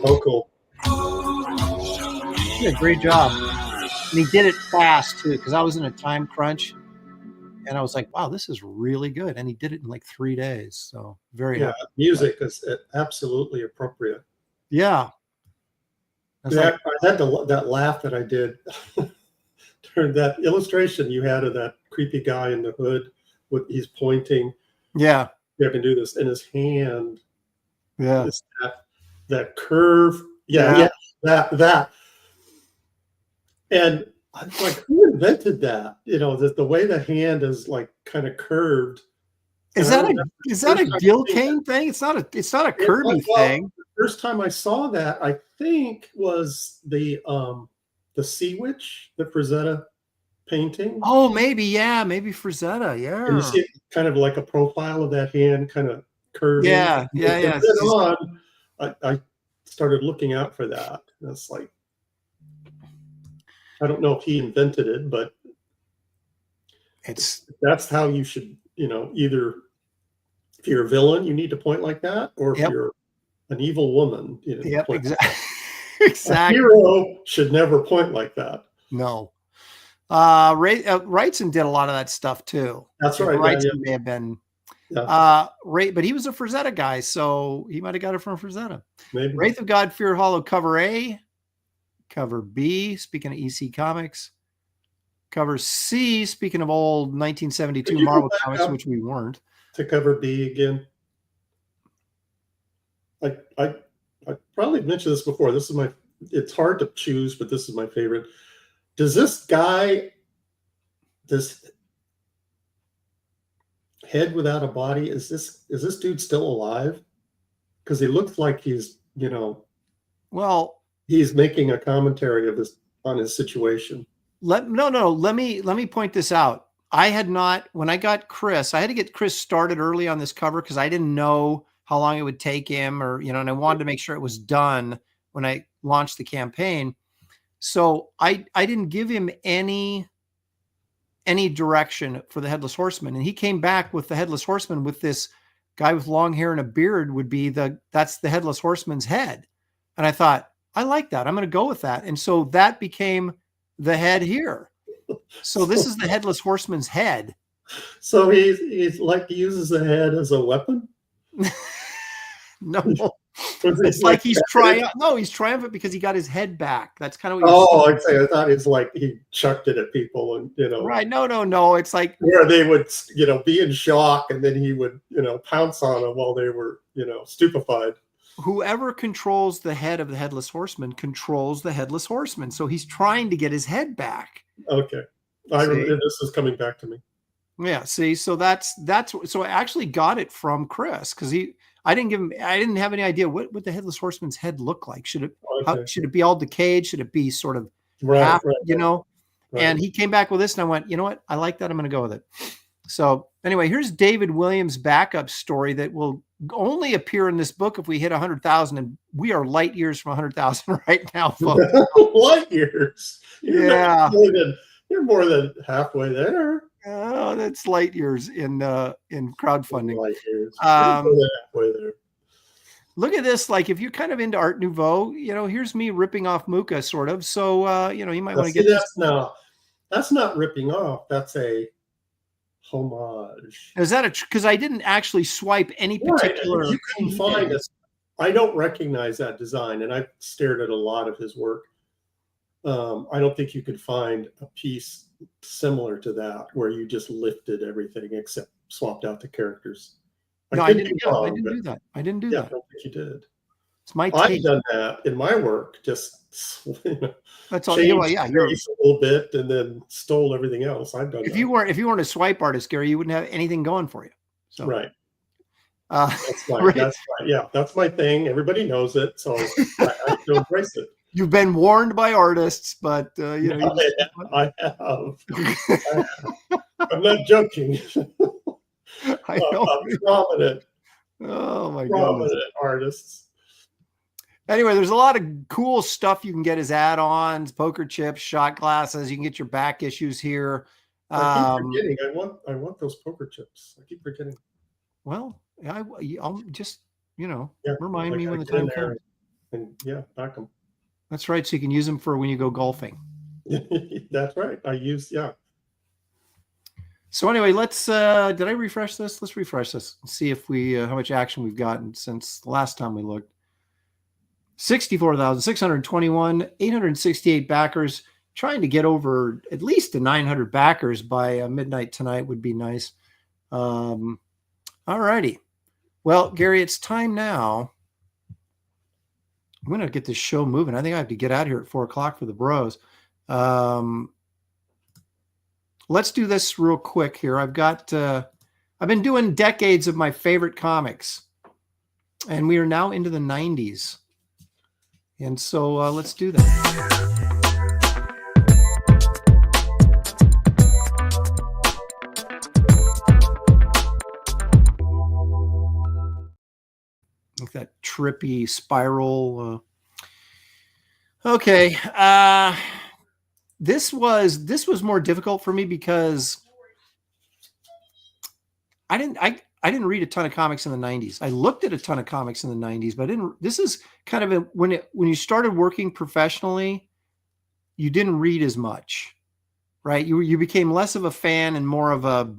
So cool. He did a great job. And he did it fast, too, because I was in a time crunch. And I was like, wow, this is really good. And he did it in like 3 days. So very happy. Music is absolutely appropriate. Yeah. I had that laugh that I did during that illustration you had of that creepy guy in the hood. He's pointing. Yeah. You can do this in his hand. Yeah. That curve. Yeah. That. And I'm like, who invented that? You know, the way the hand is like kind of curved. Is that a Gil Kane thing? It's not a Kirby thing. The first time I saw that, I think was the Sea Witch, the Frazetta painting. Oh, maybe Frazetta. Yeah. And you see kind of like a profile of that hand kind of curving. Yeah. And then on, I started looking out for that. And it's like, I don't know if he invented it, but that's how you should, either if you're a villain, you need to point like that, or if you're an evil woman, exactly. A hero should never point like that. No. Wrightson did a lot of that stuff too. That's right. Wrightson may have been but he was a Frazetta guy, so he might have got it from Frazetta. Maybe. Wraith of God, Fear Hollow, cover A. Cover B, speaking of EC Comics. Cover C, speaking of old 1972 Marvel Comics, which we weren't. To cover B again. I probably mentioned this before. It's hard to choose, but this is my favorite. Does this head without a body, is this dude still alive? Because he looks like he's, well, he's making a commentary on his situation. Let me point this out. When I got Chris, I had to get Chris started early on this cover because I didn't know how long it would take him, or and I wanted to make sure it was done when I launched the campaign. So I didn't give him any direction for the Headless Horseman, and he came back with the Headless Horseman with this guy with long hair and a beard that's the Headless Horseman's head, and I thought, I like that. I'm going to go with that. And so that became the head here. So this is the Headless Horseman's head. So he's like, he uses the head as a weapon? No. It's like he's triumphant. No, he's triumphant because he got his head back. That's kind of what I thought it's like he chucked it at people and, Right. No. It's like where they would, be in shock, and then he would, pounce on them while they were, stupefied. Whoever controls the head of the Headless Horseman controls the Headless Horseman. So he's trying to get his head back. Okay. This is coming back to me. Yeah. See, so so I actually got it from Chris because I didn't have any idea what the Headless Horseman's head looked like. Should it be all decayed? Should it be sort of half, Right. And he came back with this, and I went, you know what? I like that. I'm going to go with it. So anyway, here's David Williams' backup story that will only appear in this book if we hit 100,000, and we are light years from 100,000 right now, folks. Light years? You're more than halfway there. Oh, that's light years in crowdfunding. Light years. Um, Halfway there. Look at this. Like, if you're kind of into Art Nouveau, here's me ripping off Mucha, sort of. So, you might want to get this. No, that's not ripping off. That's a homage. Is that because I didn't actually swipe any particular? You couldn't find us. I don't recognize that design, and I've stared at a lot of his work. I don't think you could find a piece similar to that where you just lifted everything except swapped out the characters. No, I didn't do that. I didn't do that. I don't think you did. It's my take. I've done that in my work. Just that's all. You're a little bit and then stole everything else. I've done. If you weren't a swipe artist, Gary, you wouldn't have anything going for you. So right. That's right. That's right. Yeah, that's my thing. Everybody knows it, so I still embrace it. You've been warned by artists, but I have. I'm not joking. I know. Prominent. Oh my goodness. Artists. Anyway, there's a lot of cool stuff you can get as add-ons, poker chips, shot glasses. You can get your back issues here. I keep forgetting. I want those poker chips. I keep forgetting. Well, I'll just remind me when the time comes. And back them. That's right. So you can use them for when you go golfing. That's right. So anyway, let's. Did I refresh this? Let's refresh this and see if we how much action we've gotten since the last time we looked. 64,621, 868 backers. Trying to get over at least to 900 backers by midnight tonight would be nice. All righty. Well, Gary, it's time now. I'm going to get this show moving. I think I have to get out of here at 4:00 for the bros. Let's do this real quick here. I've been doing decades of my favorite comics, and we are now into the 90s. And so let's do that. Like that trippy spiral. Okay. This was more difficult for me because I didn't read a ton of comics in the 90s. I looked at a ton of comics in the 90s, but this is kind of when you started working professionally, you didn't read as much, right? You became less of a fan and more of a,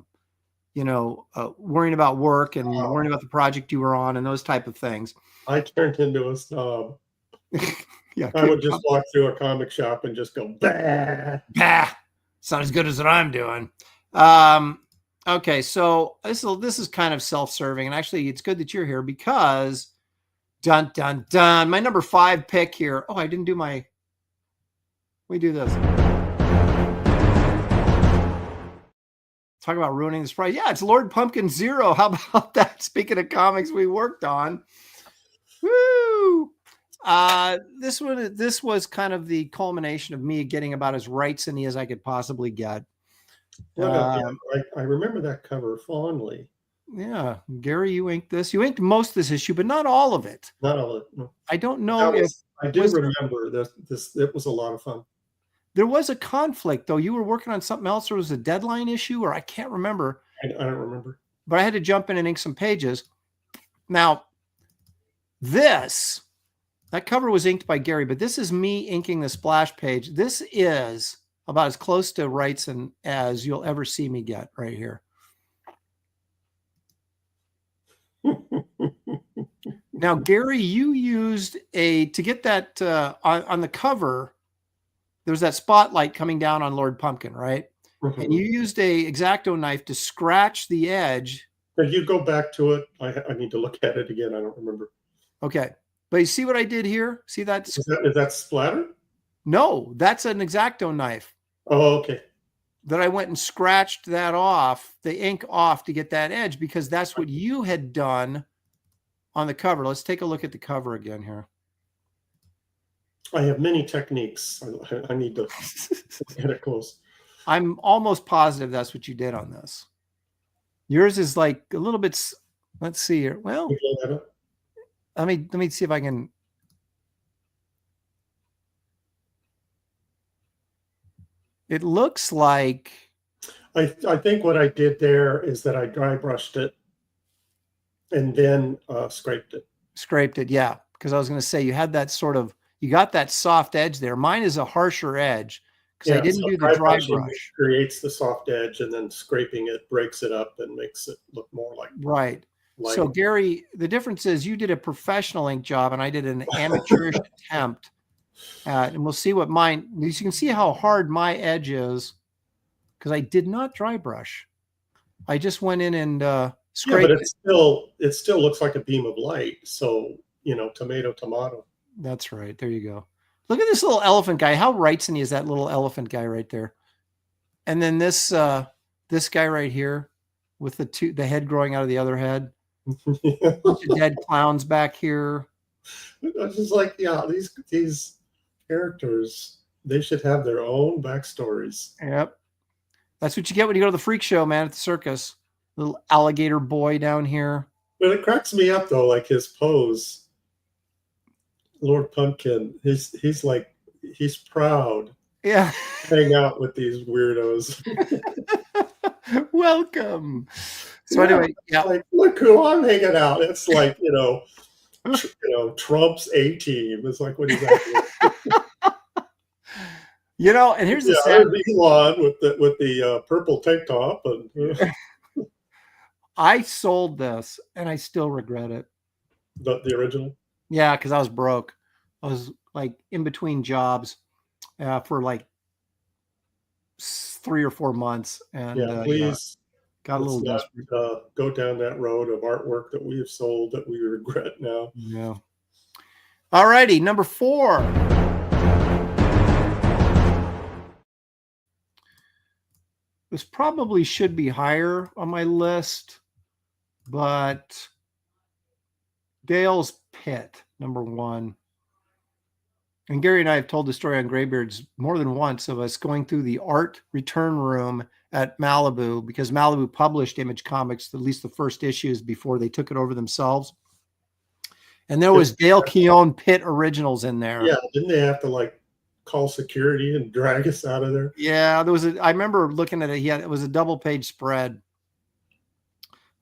worrying about work and worrying about the project you were on and those type of things. I turned into a snob. Yeah, I would just walk through a comic shop and just go, bah. Bah. It's not as good as what I'm doing. Okay, so this is kind of self-serving, and actually it's good that you're here because dun dun dun, my number 5 pick here. Oh, I didn't do my. We do this. Talk about ruining the surprise. Yeah, it's Lord Pumpkin Zero. How about that? Speaking of comics we worked on. Woo! This was kind of the culmination of me getting about as rights-y as I could possibly get. I remember that cover fondly. Yeah, Gary, you inked this. You inked most of this issue, but not all of it. Not all of it. No. I don't know if I do remember this. It was a lot of fun. There was a conflict, though. You were working on something else. There was a deadline issue, or I can't remember. I don't remember. But I had to jump in and ink some pages. Now, that cover was inked by Gary, but this is me inking the splash page. This is about as close to rights and as you'll ever see me get right here. Now, Gary, you used to get that on the cover. There was that spotlight coming down on Lord Pumpkin, right? Mm-hmm. And you used a X-Acto knife to scratch the edge. If you go back to it, I need to look at it again. I don't remember. Okay. But you see what I did here? See that? Is that splatter? No, that's an X-Acto knife. Oh, okay. That I went and scratched that off, the ink off to get that edge because that's what you had done on the cover. Let's take a look at the cover again here. I have many techniques. I need to get it close. I'm almost positive that's what you did on this. Yours is like a little bit. Let's see here. Well, let me see if I can. It looks like. I think what I did there is that I dry brushed it and then scraped it. Scraped it, yeah. Because I was going to say you had that sort of, you got that soft edge there. Mine is a harsher edge because I didn't do the dry brush. Creates the soft edge, and then scraping it breaks it up and makes it look more like right. So Gary, the difference is you did a professional ink job and I did an amateurish attempt. And we'll see what mine, you can see how hard my edge is because I did not dry brush. I just went in and scraped but it still looks like a beam of light. So, you know, tomato. That's right. There you go. Look at this little elephant guy. How Wrightsony is that little elephant guy right there? And then this this guy right here with the head growing out of the other head. Bunch of dead clowns back here. It's just like, yeah, these characters, they should have their own backstories. Yep. That's what you get when you go to the freak show, man, at the circus. Little alligator boy down here. But it cracks me up though, like his pose. Lord Pumpkin, he's like, he's proud. Yeah. Hang out with these weirdos. Welcome. So anyway, yeah. Like, look who I'm hanging out. It's like, you know, Trump's A-team. It's like what he's at. You know, and here's the sad Elon with the purple tank top, and I sold this and I still regret it. The original. Yeah, because I was broke. I was like in between jobs for like 3 or 4 months, and please got a little desperate. Go down that road of artwork that we have sold that we regret now. Yeah. All righty, number 4. This probably should be higher on my list, but Dale's Pit, number 1. And Gary and I have told the story on Graybeards more than once of us going through the art return room at Malibu, because Malibu published Image Comics, at least the first issues, before they took it over themselves. And there was Dale Keown Pit originals in there. Yeah, didn't they have to like call security and drag us out of there? Yeah, there was I remember looking at it. It was a double-page spread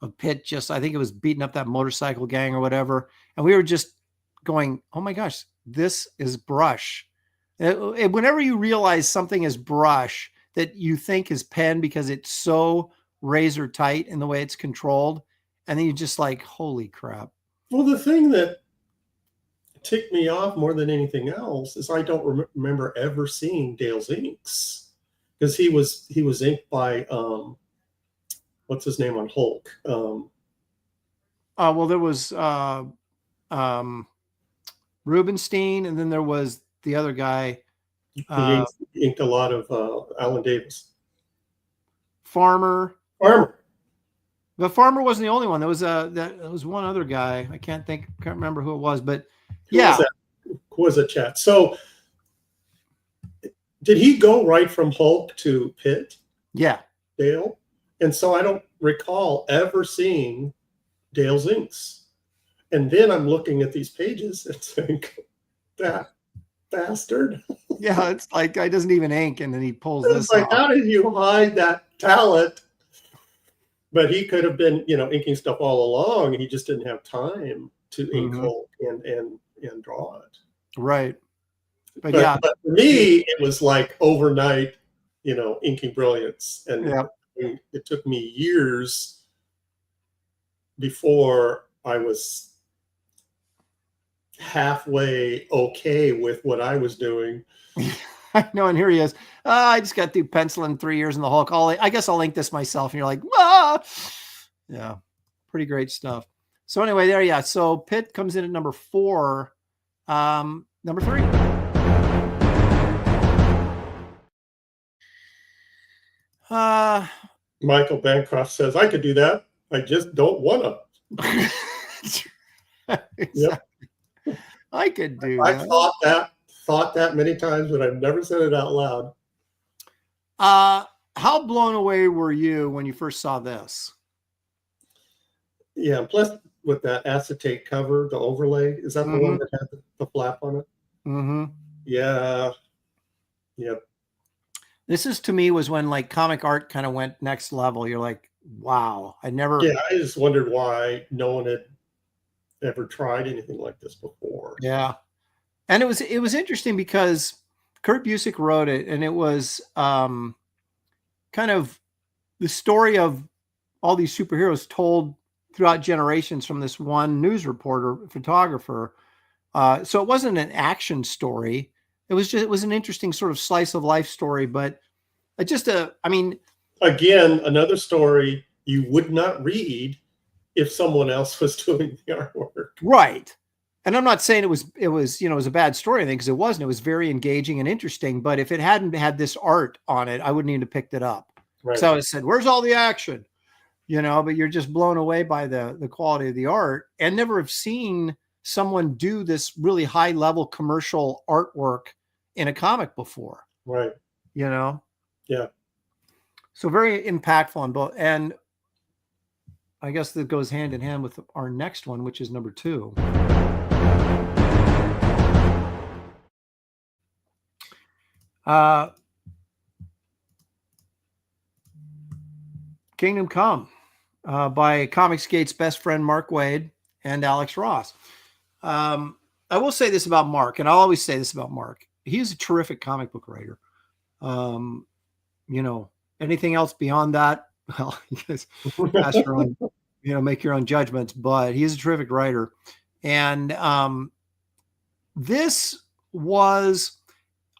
of Pit, just, I think it was beating up that motorcycle gang or whatever. And we were just going, oh my gosh, this is brush. Whenever you realize something is brush that you think is pen because it's so razor tight in the way it's controlled, and then you're just like, holy crap. Well, the thing that ticked me off more than anything else is I don't remember ever seeing Dale's inks, because he was inked by what's his name on Hulk? Well, there was Rubenstein, and then there was the other guy. He inked a lot of Alan Davis. Farmer. The Farmer wasn't the only one. There was one other guy. I can't remember who it was, but yeah. Who was that chat? So did he go right from Hulk to Pit? Yeah. Dale? And so I don't recall ever seeing Dale's inks. And then I'm looking at these pages and think, that bastard. Yeah, it's like guy doesn't even ink, and then he pulls it's this like, off. How did you hide that talent? But he could have been, inking stuff all along. He just didn't have time to ink Hulk and draw it. Right. But for me, it was like overnight, inking brilliance. And it took me years before I was halfway okay with what I was doing. I know, and here he is. I just got through penciling 3 years in the Hulk. I guess I'll ink this myself. And you're like, ah! Yeah, pretty great stuff. So anyway, there, yeah. So Pitt comes in at number 4. Number 3. Michael Bancroft says, I could do that. I just don't want to. Exactly. Yep. I could do that. I thought that many times, but I've never said it out loud. How blown away were you when you first saw this? Yeah, plus with that acetate cover, the overlay, is that the one that had the flap on it? Mm-hmm. Yeah. Yep. This is, to me, was when like comic art kind of went next level. You're like, wow, I never. Yeah, I just wondered why no one had ever tried anything like this before. Yeah. And it was interesting because Kurt Busiek wrote it, and it was kind of the story of all these superheroes told throughout generations from this one news reporter, photographer. So it wasn't an action story. It was an interesting sort of slice of life story, but I mean, again, another story you would not read if someone else was doing the artwork. Right. And I'm not saying it was, it was a bad story, I think, because it wasn't. It was very engaging and interesting. But if it hadn't had this art on it, I wouldn't even have picked it up. Right. So I said, where's all the action? But you're just blown away by the quality of the art, and never have seen someone do this really high level commercial artwork in a comic before. Right. Yeah. So very impactful on both. And I guess that goes hand in hand with our next one, which is number 2. Kingdom Come by Comicsgate's best friend Mark Waid and Alex Ross. I will say this about Mark, and I'll always say this about Mark. He's a terrific comic book writer. Anything else beyond that, well, you guys pass your own, make your own judgments, but he's a terrific writer. And I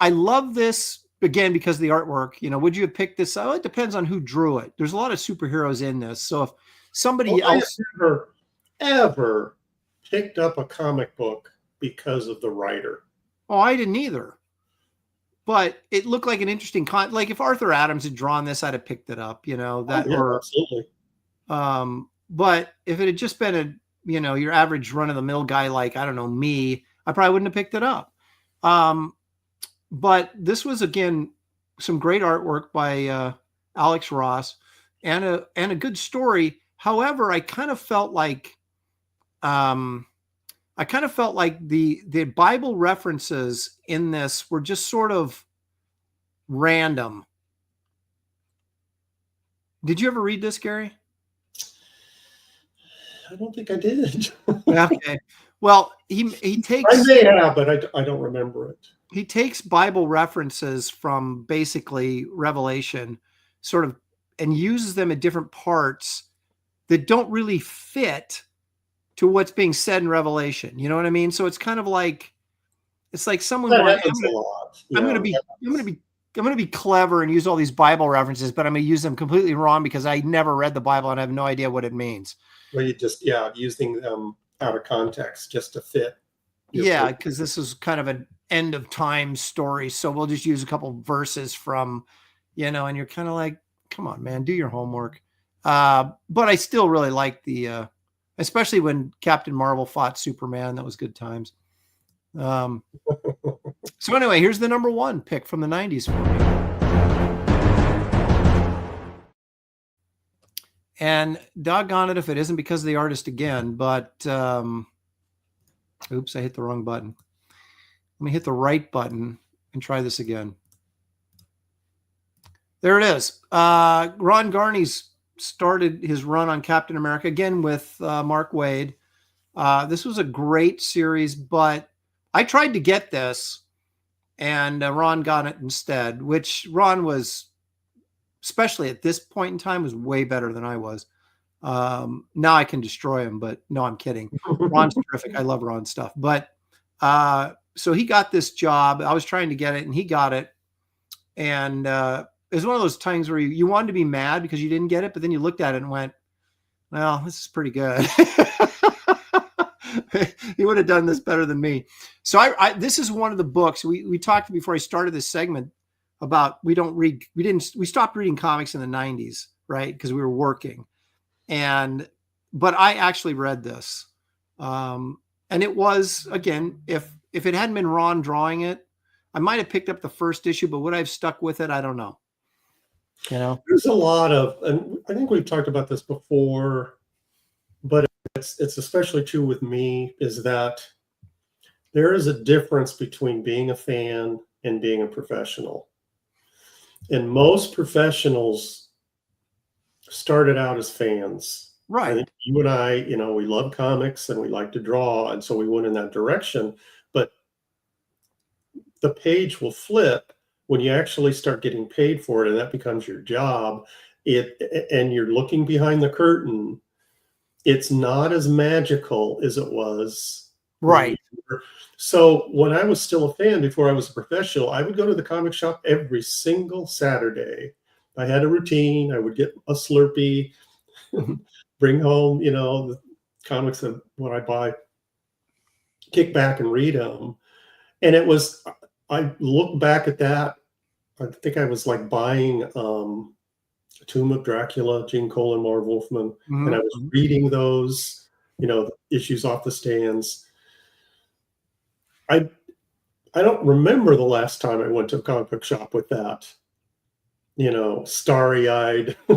love this again because of the artwork. Would you have picked this? Oh, it depends on who drew it. There's a lot of superheroes in this. So if somebody else ever picked up a comic book because of the writer. Oh, I didn't either. But it looked like an interesting like if Arthur Adams had drawn this, I'd have picked it up, Absolutely. But if it had just been your average run of the mill guy, like, I don't know, me, I probably wouldn't have picked it up. But this was, again, some great artwork by Alex Ross and a good story. However, I kind of felt like the Bible references in this were just sort of random. Did you ever read this, Gary? I don't think I did. Okay. Well, he takes. I may have, but I don't remember it. He takes Bible references from basically Revelation, sort of, and uses them at different parts that don't really fit to what's being said in Revelation. You know what I mean? So it's kind of like, it's like someone going, I'm going to be clever and use all these Bible references, but I'm going to use them completely wrong because I never read the Bible and I have no idea what it means. Well, you just, using them out of context just to fit. Yeah, because this is kind of an end of time story. So we'll just use a couple verses from, and you're kind of like, come on, man, do your homework. But I still really like especially when Captain Marvel fought Superman. That was good times. So anyway, here's the number 1 pick from the 90s for me. And doggone it if it isn't because of the artist again, but oops, I hit the wrong button. Let me hit the right button and try this again. There it is. Ron Garney's started his run on Captain America again with Mark Waid. This was a great series, but I tried to get this and Ron got it instead, which Ron was, especially at this point in time, was way better than I was. Now I can destroy him, but no, I'm kidding. Ron's terrific. I love Ron's stuff. But so he got this job. I was trying to get it and he got it. And it was one of those times where you wanted to be mad because you didn't get it, but then you looked at it and went, well, this is pretty good. He would have done this better than me. So this is one of the books we talked before I started this segment about we stopped reading comics in the 90s, right? Because we were working. But I actually read this. And it was, again, if it hadn't been Ron drawing it, I might have picked up the first issue, but would I have stuck with it? I don't know. There's a lot of, and I think we've talked about this before, but it's especially true with me, is that there is a difference between being a fan and being a professional. And most professionals started out as fans. Right. I think you and I, you know, we love comics and we like to draw, and so we went in that direction. But the page will flip when you actually start getting paid for it, and that becomes your job. And you're looking behind the curtain. It's not as magical as it was. Right. So when I was still a fan, before I was a professional, I would go to the comic shop every single Saturday. I had a routine. I would get a Slurpee, bring home, you know, the comics that when I buy, kick back and read them. And it was, I look back at that. I think I was like buying Tomb of Dracula, Gene Cole and Marv Wolfman, and I was reading those, you know, issues off the stands. I don't remember the last time I went to a comic book shop with that, you know, starry-eyed. I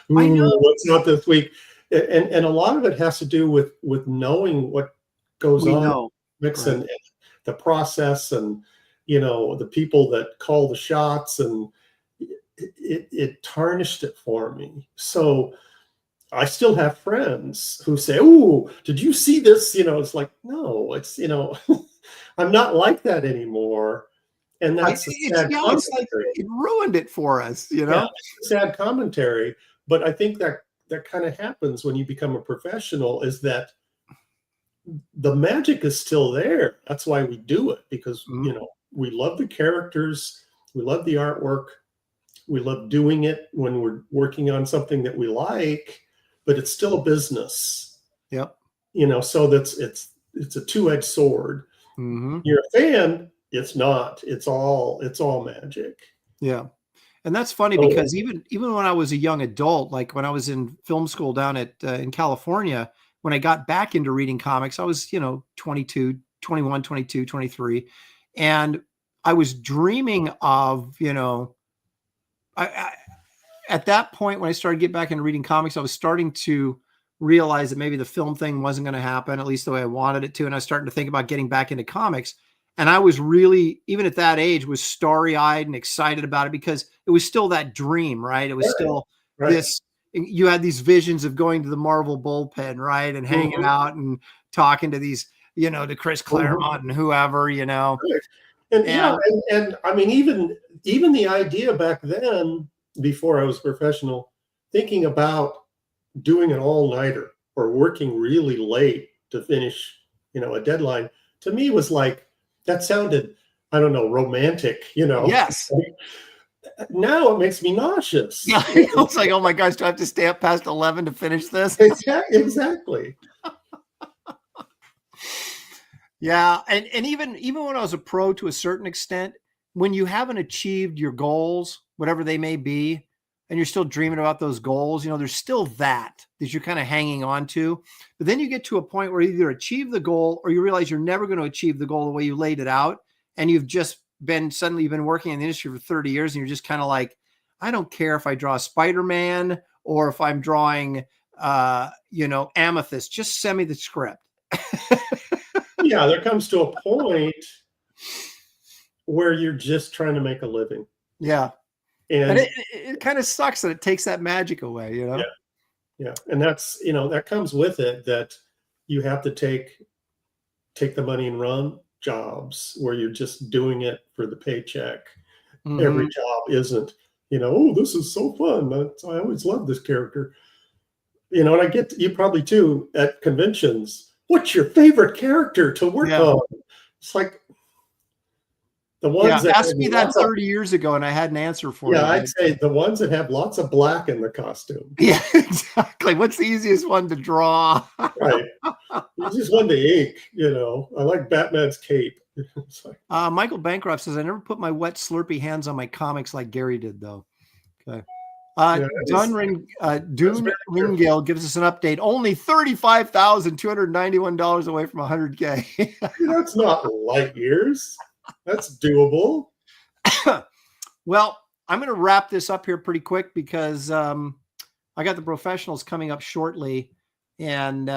know. What's not this week? And a lot of it has to do with knowing what goes on, mixing the process, and you know, the people that call the shots, and it tarnished it for me. So I still have friends who say, "Oh, did you see this?" You know, it's like, no, it's, you know, I'm not like that anymore. And that's sad commentary. It's like it ruined it for us, you know? Yeah, it's sad commentary. But I think that kind of happens when you become a professional, is that the magic is still there. That's why we do it, because, you know, we love the characters, we love the artwork, we love doing it when we're working on something that we like, but it's still a business. Yep. You know, so it's a two-edged sword. You're a fan, it's not. It's all magic. Yeah. And that's funny because even when I was a young adult, like when I was in film school down at in California, when I got back into reading comics, I was, you know, 22, 21, 22, 23. And I was dreaming of, you know, at that point, when I started getting back into reading comics, I was starting to realize that maybe the film thing wasn't going to happen, at least the way I wanted it to. And I was starting to think about getting back into comics. And I was really, even at that age, was starry-eyed and excited about it because it was still that dream, right? It was still this, you had these visions of going to the Marvel bullpen, right? And hanging out and talking to these, you know, to Chris Claremont and whoever, you know. And I mean, even the idea back then, before I was professional, thinking about doing an all-nighter or working really late to finish, you know, a deadline, to me was like, that sounded, I don't know, romantic, you know. Yes. Now it makes me nauseous. Yeah, it's like, oh my gosh, do I have to stay up past 11 to finish this? Exactly. Yeah, and even when I was a pro to a certain extent, when you haven't achieved your goals, whatever they may be, and you're still dreaming about those goals, you know, there's still that you're kind of hanging on to. But then you get to a point where you either achieve the goal or you realize you're never going to achieve the goal the way you laid it out. And you've been working in the industry for 30 years and you're just kind of like, I don't care if I draw Spider-Man or if I'm drawing, you know, Amethyst, just send me the script. Yeah, there comes to a point where you're just trying to make a living. Yeah. And it kind of sucks that it takes that magic away, you know? Yeah. And that's, you know, that comes with it, that you have to take the money and run jobs where you're just doing it for the paycheck. Every job isn't, you know, oh, this is so fun. I always love this character. You know, and I get you probably too at conventions. What's your favorite character to work on? It's like, the ones that asked me that 30 years ago, and I had an answer for you. Yeah, I'd say the ones that have lots of black in the costume. Yeah, exactly. What's the easiest one to draw? Right. Easiest one to ink, you know. I like Batman's cape. Michael Bancroft says, I never put my wet Slurpee hands on my comics like Gary did, though. Okay. Dune Ringale gives us an update. Only $35,291 away from 100K. That's not light years. That's doable. Well, I'm going to wrap this up here pretty quick because I got the professionals coming up shortly. And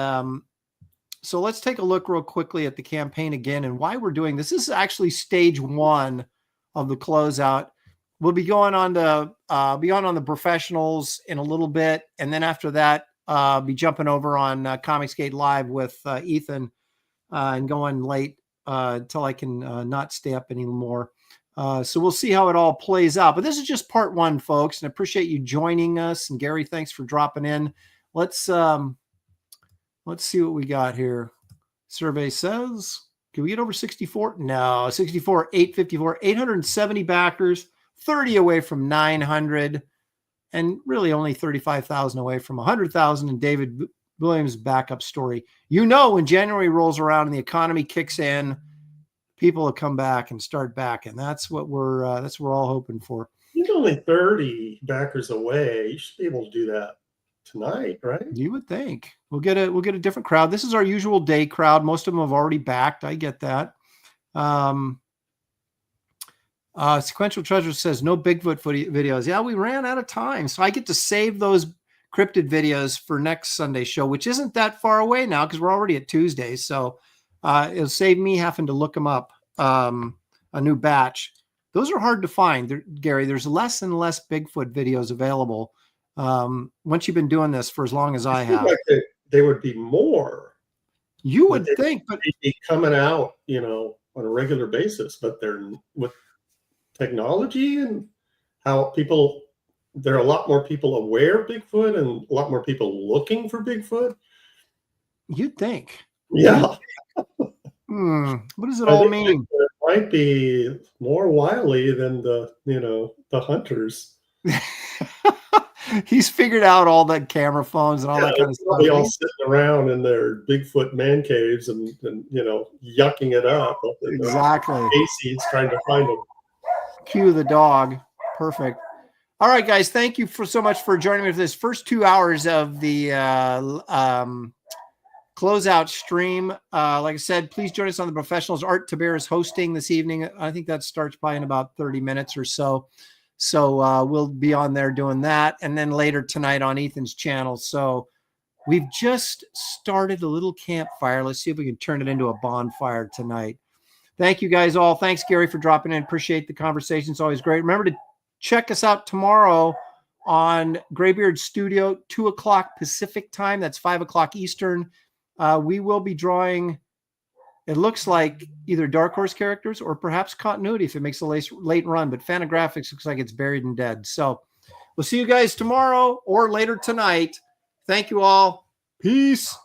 so let's take a look real quickly at the campaign again and why we're doing this. This is actually stage one of the closeout. we'll be going on to on the professionals in a little bit, and then after that, be jumping over on Comicsgate Live with Ethan and going late until I can not stay up anymore. So we'll see how it all plays out. But this is just part one, folks, and I appreciate you joining us. And Gary, thanks for dropping in. Let's see what we got here. Survey says, can we get over 64? No, 64, 854, 870 backers, 30 away from 900, and really only 35,000 away from 100,000 in David Williams' backup story. You know, when January rolls around and the economy kicks in, people will come back and start backing. That's what we're all hoping for. He's only 30 backers away. You should be able to do that tonight, right? You would think. We'll get a different crowd. This is our usual day crowd. Most of them have already backed. I get that. Sequential Treasure says no Bigfoot videos. Yeah, we ran out of time, so I get to save those cryptid videos for next Sunday show, which isn't that far away now because we're already at Tuesday. So it'll save me having to look them up. A new batch. Those are hard to find, Gary. There's less and less Bigfoot videos available. Once you've been doing this for as long as I have, like they would be more. You would think, but they'd be coming out, on a regular basis. But they're with technology and how there are a lot more people aware of Bigfoot and a lot more people looking for Bigfoot. You'd think, yeah. What does it all mean? It might be more wily than the hunters. He's figured out all that camera phones and all that kind of stuff. They all sitting around in their Bigfoot man caves and yucking it up. Exactly. Casey's trying to find them. Cue the dog. Perfect. All right, guys. Thank you so much for joining me for this first 2 hours of the closeout stream. Like I said, please join us on the professionals. Art Tabir is hosting this evening. I think that starts probably in about 30 minutes or so. So we'll be on there doing that. And then later tonight on Ethan's channel. So we've just started a little campfire. Let's see if we can turn it into a bonfire tonight. Thank you guys all. Thanks, Gary, for dropping in. Appreciate the conversation. It's always great. Remember to check us out tomorrow on Graybeard Studio, 2 o'clock Pacific time. That's 5 o'clock Eastern. We will be drawing, it looks like either Dark Horse characters or perhaps continuity if it makes a late run, but Fantagraphics looks like it's buried and dead. So we'll see you guys tomorrow or later tonight. Thank you all. Peace.